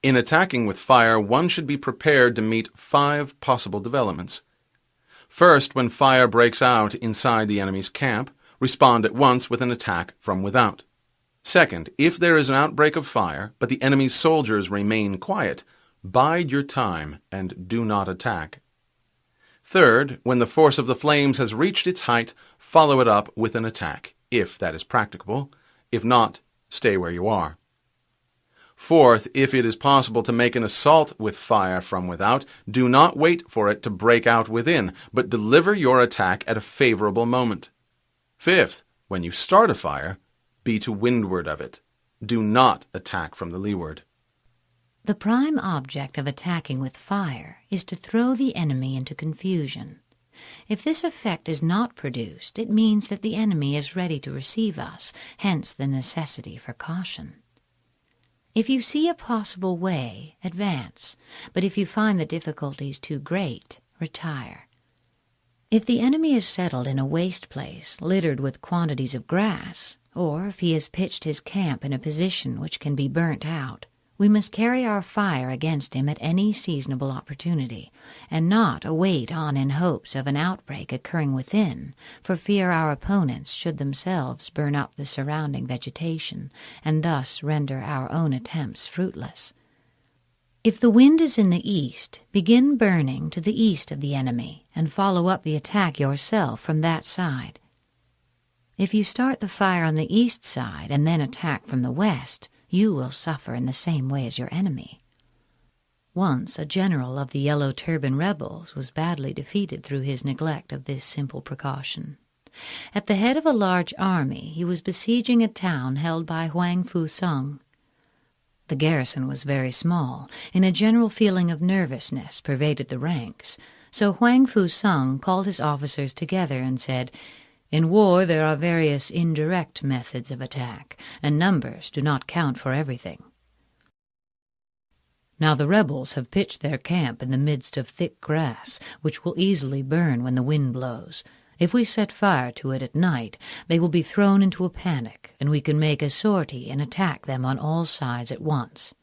In attacking with fire, one should be prepared to meet 5 possible developments. First, when fire breaks out inside the enemy's camp, respond at once with an attack from without. Second, if there is an outbreak of fire, but the enemy's soldiers remain quiet, bide your time and do not attack. Third, when the force of the flames has reached its height, follow it up with an attack, if that is practicable. If not, stay where you are. Fourth, if it is possible to make an assault with fire from without, do not wait for it to break out within, but deliver your attack at a favorable moment. Fifth, when you start a fire, be to windward of it. Do not attack from the leeward. The prime object of attacking with fire is to throw the enemy into confusion. If this effect is not produced, it means that the enemy is ready to receive us, hence the necessity for caution. If you see a possible way, advance, but if you find the difficulties too great, retire. If the enemy is settled in a waste place, littered with quantities of grass, or if he has pitched his camp in a position which can be burnt out, we must carry our fire against him at any seasonable opportunity, and not await on in hopes of an outbreak occurring within, for fear our opponents should themselves burn up the surrounding vegetation, and thus render our own attempts fruitless. If the wind is in the east, begin burning to the east of the enemy, and follow up the attack yourself from that side. If you start the fire on the east side and then attack from the west, you will suffer in the same way as your enemy. Once a general of the Yellow Turban rebels was badly defeated through his neglect of this simple precaution. At the head of a large army, he was besieging a town held by Huang Fu-sung. The garrison was very small, and a general feeling of nervousness pervaded the ranks, so Huang Fu-sung called his officers together and said, "In war there are various indirect methods of attack, and numbers do not count for everything. Now the rebels have pitched their camp in the midst of thick grass, which will easily burn when the wind blows. If we set fire to it at night, they will be thrown into a panic, and we can make a sortie and attack them on all sides at once."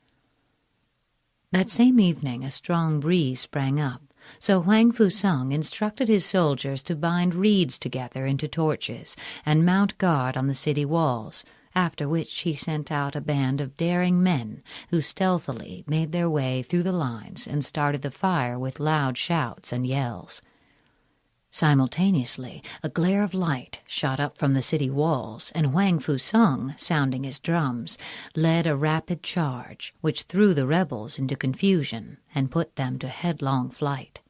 That same evening a strong breeze sprang up, so Huang Fu-sung instructed his soldiers to bind reeds together into torches and mount guard on the city walls, after which he sent out a band of daring men who stealthily made their way through the lines and started the fire with loud shouts and yells. Simultaneously, a glare of light shot up from the city walls, and Huang Fu-sung, sounding his drums, led a rapid charge, which threw the rebels into confusion and put them to headlong flight.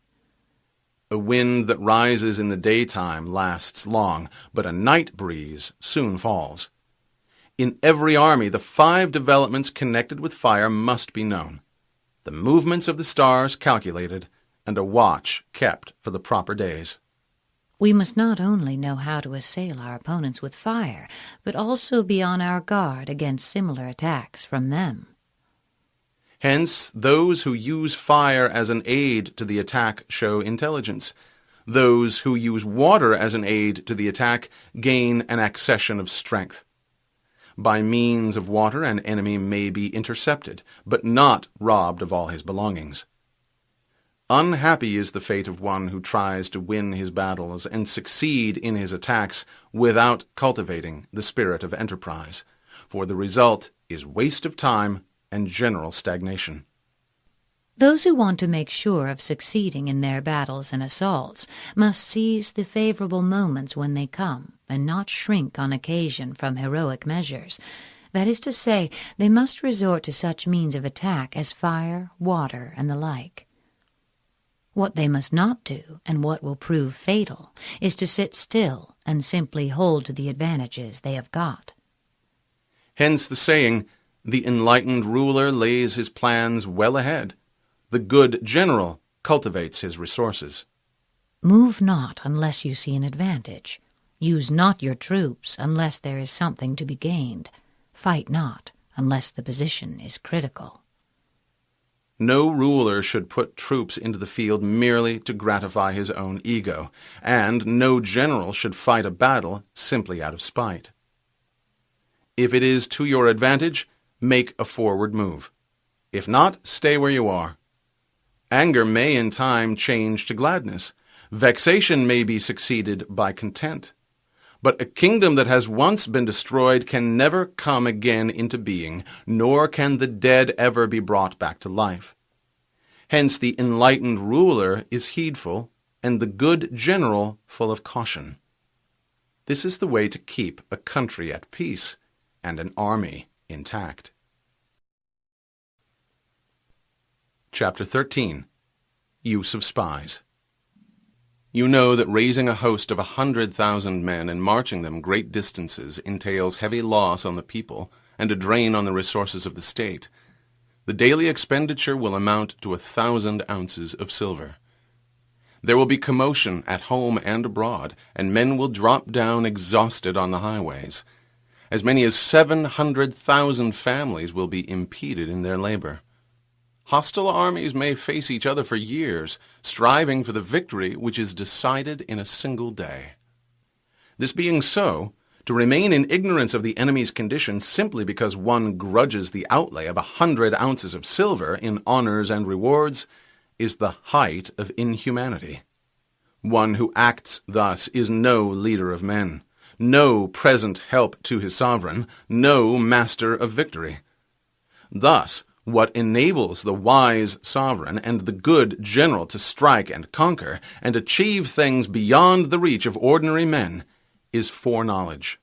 A wind that rises in the daytime lasts long, but a night breeze soon falls. In every army, the 5 developments connected with fire must be known, the movements of the stars calculated, and a watch kept for the proper days. We must not only know how to assail our opponents with fire, but also be on our guard against similar attacks from them. Hence, those who use fire as an aid to the attack show intelligence. Those who use water as an aid to the attack gain an accession of strength. By means of water, an enemy may be intercepted, but not robbed of all his belongings. Unhappy is the fate of one who tries to win his battles and succeed in his attacks without cultivating the spirit of enterprise, for the result is waste of time and general stagnation. Those who want to make sure of succeeding in their battles and assaults must seize the favorable moments when they come, and not shrink on occasion from heroic measures. That is to say, they must resort to such means of attack as fire, water, and the like. What they must not do, and what will prove fatal, is to sit still and simply hold to the advantages they have got. Hence the saying, "The enlightened ruler lays his plans well ahead. The good general cultivates his resources." Move not unless you see an advantage. Use not your troops unless there is something to be gained. Fight not unless the position is critical. No ruler should put troops into the field merely to gratify his own ego, and no general should fight a battle simply out of spite. If it is to your advantage, make a forward move. If not, stay where you are. Anger may in time change to gladness. Vexation may be succeeded by content. But a kingdom that has once been destroyed can never come again into being, nor can the dead ever be brought back to life. Hence the enlightened ruler is heedful, and the good general full of caution. This is the way to keep a country at peace and an army intact. Chapter 13. Use of Spies. You know that raising a host of 100,000 men and marching them great distances entails heavy loss on the people and a drain on the resources of the state. The daily expenditure will amount to 1,000 ounces of silver. There will be commotion at home and abroad, and men will drop down exhausted on the highways. As many as 700,000 families will be impeded in their labor. Hostile armies may face each other for years, striving for the victory which is decided in a single day. This being so, to remain in ignorance of the enemy's condition simply because one grudges the outlay of 100 ounces of silver in honors and rewards is the height of inhumanity. One who acts thus is no leader of men, no present help to his sovereign, no master of victory. Thus, what enables the wise sovereign and the good general to strike and conquer and achieve things beyond the reach of ordinary men is foreknowledge.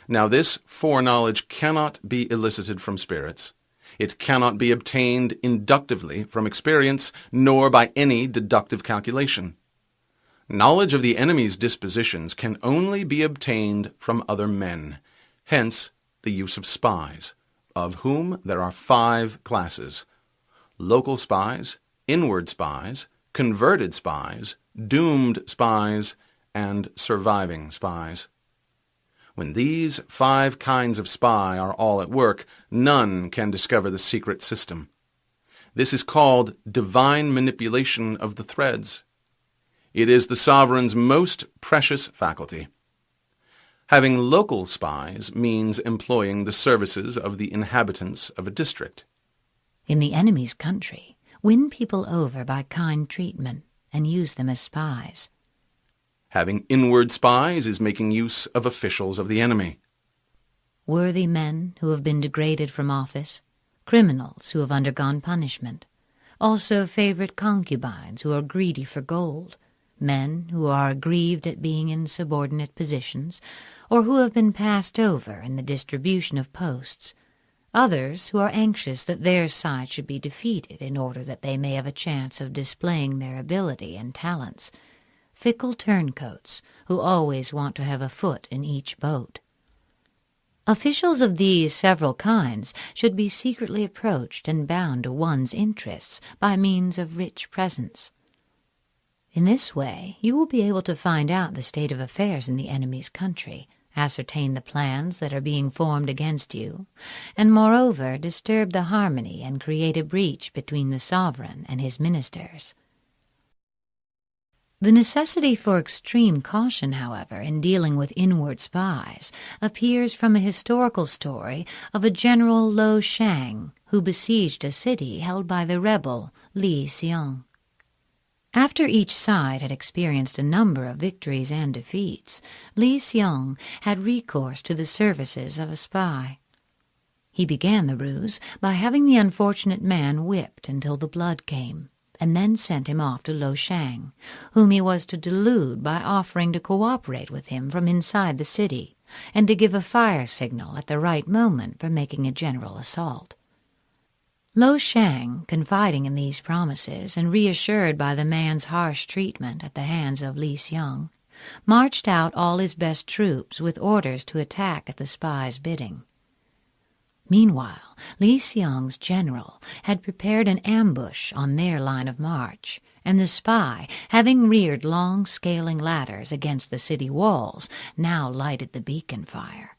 Now this foreknowledge cannot be elicited from spirits. It cannot be obtained inductively from experience, nor by any deductive calculation. Knowledge of the enemy's dispositions can only be obtained from other men, hence the use of spies, of whom there are 5 classes: local spies, inward spies, converted spies, doomed spies, and surviving spies. When these 5 kinds of spy are all at work, none can discover the secret system. This is called divine manipulation of the threads. It is the sovereign's most precious faculty. Having local spies means employing the services of the inhabitants of a district. In the enemy's country, win people over by kind treatment and use them as spies. Having inward spies is making use of officials of the enemy. Worthy men who have been degraded from office, criminals who have undergone punishment, also favorite concubines who are greedy for gold, men who are aggrieved at being in subordinate positions, or who have been passed over in the distribution of posts, others who are anxious that their side should be defeated in order that they may have a chance of displaying their ability and talents, fickle turncoats who always want to have a foot in each boat. Officials of these several kinds should be secretly approached and bound to one's interests by means of rich presents. In this way you will be able to find out the state of affairs in the enemy's country, ascertain the plans that are being formed against you, and moreover disturb the harmony and create a breach between the sovereign and his ministers. The necessity for extreme caution, however, in dealing with inward spies appears from a historical story of a General Lo Shang who besieged a city held by the rebel Li Xiong. After each side had experienced a number of victories and defeats, Li Xiong had recourse to the services of a spy. He began the ruse by having the unfortunate man whipped until the blood came, and then sent him off to Lo Shang, whom he was to delude by offering to cooperate with him from inside the city, and to give a fire signal at the right moment for making a general assault. Lo Shang, confiding in these promises and reassured by the man's harsh treatment at the hands of Li Xiong, marched out all his best troops with orders to attack at the spy's bidding. Meanwhile, Li Xiong's general had prepared an ambush on their line of march, and the spy, having reared long scaling ladders against the city walls, now lighted the beacon fire.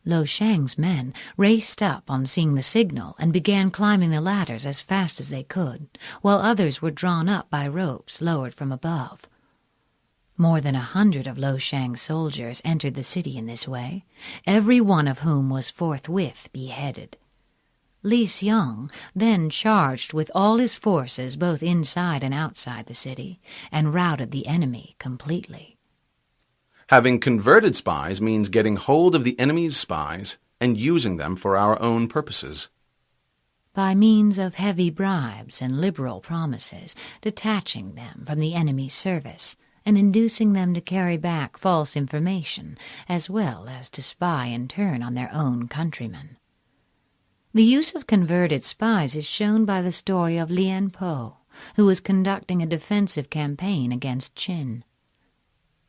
Lo Shang's men raced up on seeing the signal and began climbing the ladders as fast as they could, while others were drawn up by ropes lowered from above. More than 100 of Lo Shang's soldiers entered the city in this way, every one of whom was forthwith beheaded. Li Xiong then charged with all his forces both inside and outside the city, and routed the enemy completely. Having converted spies means getting hold of the enemy's spies and using them for our own purposes. By means of heavy bribes and liberal promises, detaching them from the enemy's service, and inducing them to carry back false information, as well as to spy in turn on their own countrymen. The use of converted spies is shown by the story of Lien Po, who was conducting a defensive campaign against Qin.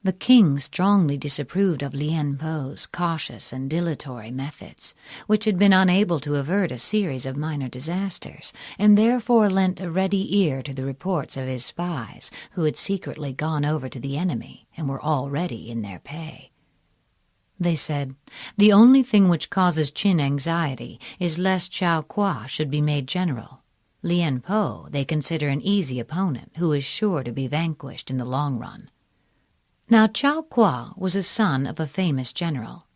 The king strongly disapproved of Lien Po's cautious and dilatory methods, which had been unable to avert a series of minor disasters, and therefore lent a ready ear to the reports of his spies, who had secretly gone over to the enemy and were already in their pay. They said, "The only thing which causes Qin anxiety is lest Chao Kwa should be made general. Lien Po they consider an easy opponent who is sure to be vanquished in the long run." Now Chao Kwa was a son of a famous general.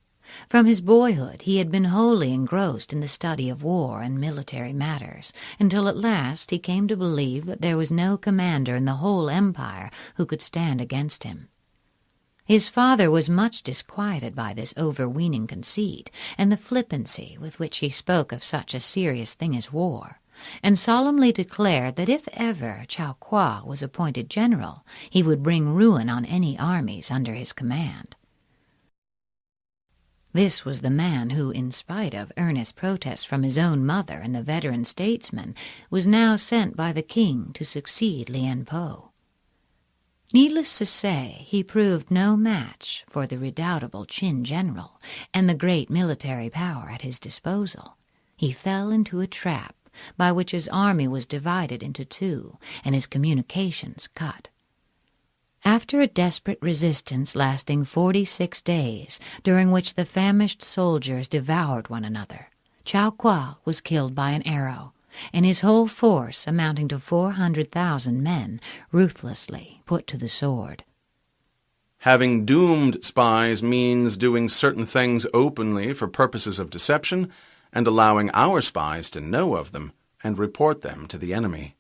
From his boyhood he had been wholly engrossed in the study of war and military matters, until at last he came to believe that there was no commander in the whole empire who could stand against him. His father was much disquieted by this overweening conceit, and the flippancy with which he spoke of such a serious thing as war, and solemnly declared that if ever Chao Kwa was appointed general, he would bring ruin on any armies under his command. This was the man who, in spite of earnest protests from his own mother and the veteran statesman, was now sent by the king to succeed Lien Po. Needless to say, he proved no match for the redoubtable Qin general and the great military power at his disposal. He fell into a trap by which his army was divided into two and his communications cut. After a desperate resistance lasting 46 days, during which the famished soldiers devoured one another, Chao Kwa was killed by an arrow, and his whole force, amounting to 400,000 men, ruthlessly put to the sword. Having doomed spies means doing certain things openly for purposes of deception and allowing our spies to know of them and report them to the enemy.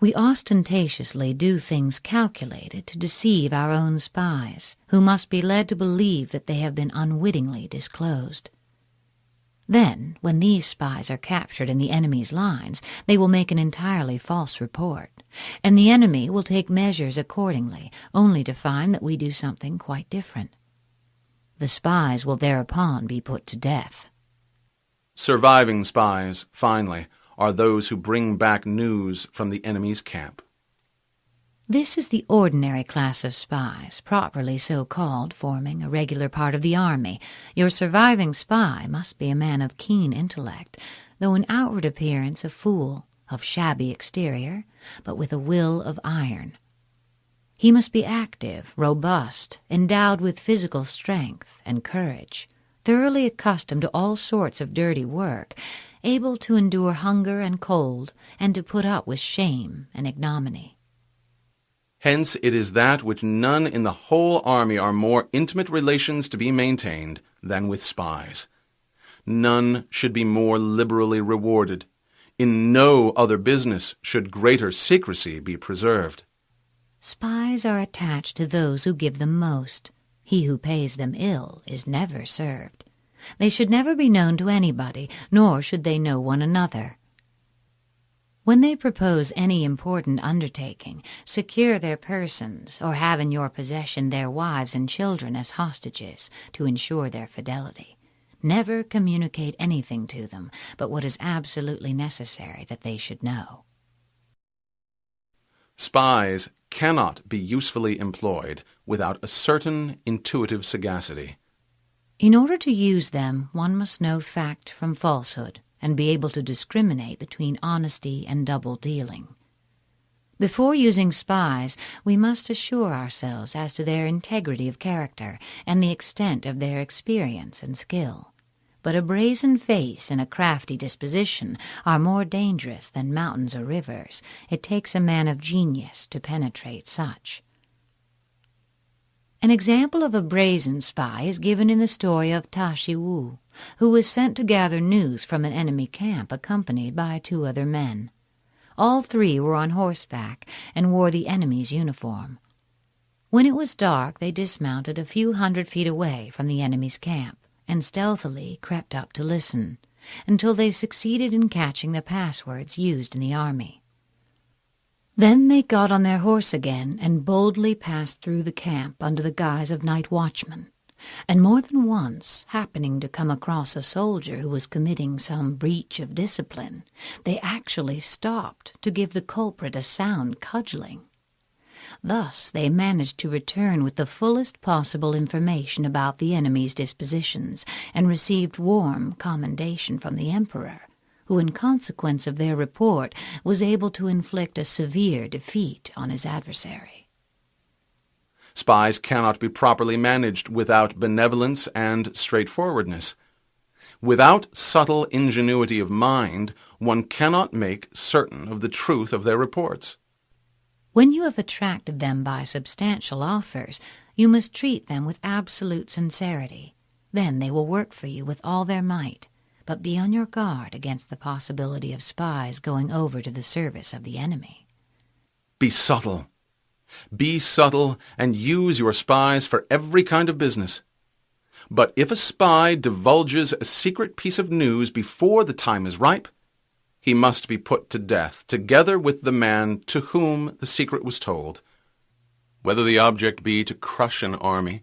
We ostentatiously do things calculated to deceive our own spies, who must be led to believe that they have been unwittingly disclosed. Then, when these spies are captured in the enemy's lines, they will make an entirely false report, and the enemy will take measures accordingly, only to find that we do something quite different. The spies will thereupon be put to death. Surviving spies, finally, are those who bring back news from the enemy's camp. This is the ordinary class of spies, properly so called, forming a regular part of the army. Your surviving spy must be a man of keen intellect, though in outward appearance a fool, of shabby exterior, but with a will of iron. He must be active, robust, endowed with physical strength and courage, thoroughly accustomed to all sorts of dirty work, able to endure hunger and cold, and to put up with shame and ignominy. Hence it is that which none in the whole army are more intimate relations to be maintained than with spies. None should be more liberally rewarded. In no other business should greater secrecy be preserved. Spies are attached to those who give them most. He who pays them ill is never served. They should never be known to anybody, nor should they know one another. When they propose any important undertaking, secure their persons, or have in your possession their wives and children as hostages, to ensure their fidelity. Never communicate anything to them but what is absolutely necessary that they should know. Spies cannot be usefully employed without a certain intuitive sagacity. In order to use them, one must know fact from falsehood, and be able to discriminate between honesty and double-dealing. Before using spies, we must assure ourselves as to their integrity of character and the extent of their experience and skill. But a brazen face and a crafty disposition are more dangerous than mountains or rivers. It takes a man of genius to penetrate such. An example of a brazen spy is given in the story of Ta Shi Wu, who was sent to gather news from an enemy camp accompanied by 2 other men. All 3 were on horseback and wore the enemy's uniform. When it was dark, they dismounted a few hundred feet away from the enemy's camp and stealthily crept up to listen, until they succeeded in catching the passwords used in the army. Then they got on their horse again and boldly passed through the camp under the guise of night watchmen, and more than once, happening to come across a soldier who was committing some breach of discipline, they actually stopped to give the culprit a sound cudgeling. Thus they managed to return with the fullest possible information about the enemy's dispositions, and received warm commendation from the emperor, who, in consequence of their report, was able to inflict a severe defeat on his adversary. Spies cannot be properly managed without benevolence and straightforwardness. Without subtle ingenuity of mind, one cannot make certain of the truth of their reports. When you have attracted them by substantial offers, you must treat them with absolute sincerity. Then they will work for you with all their might. But be on your guard against the possibility of spies going over to the service of the enemy. Be subtle. Be subtle and use your spies for every kind of business. But if a spy divulges a secret piece of news before the time is ripe, he must be put to death, together with the man to whom the secret was told. Whether the object be to crush an army,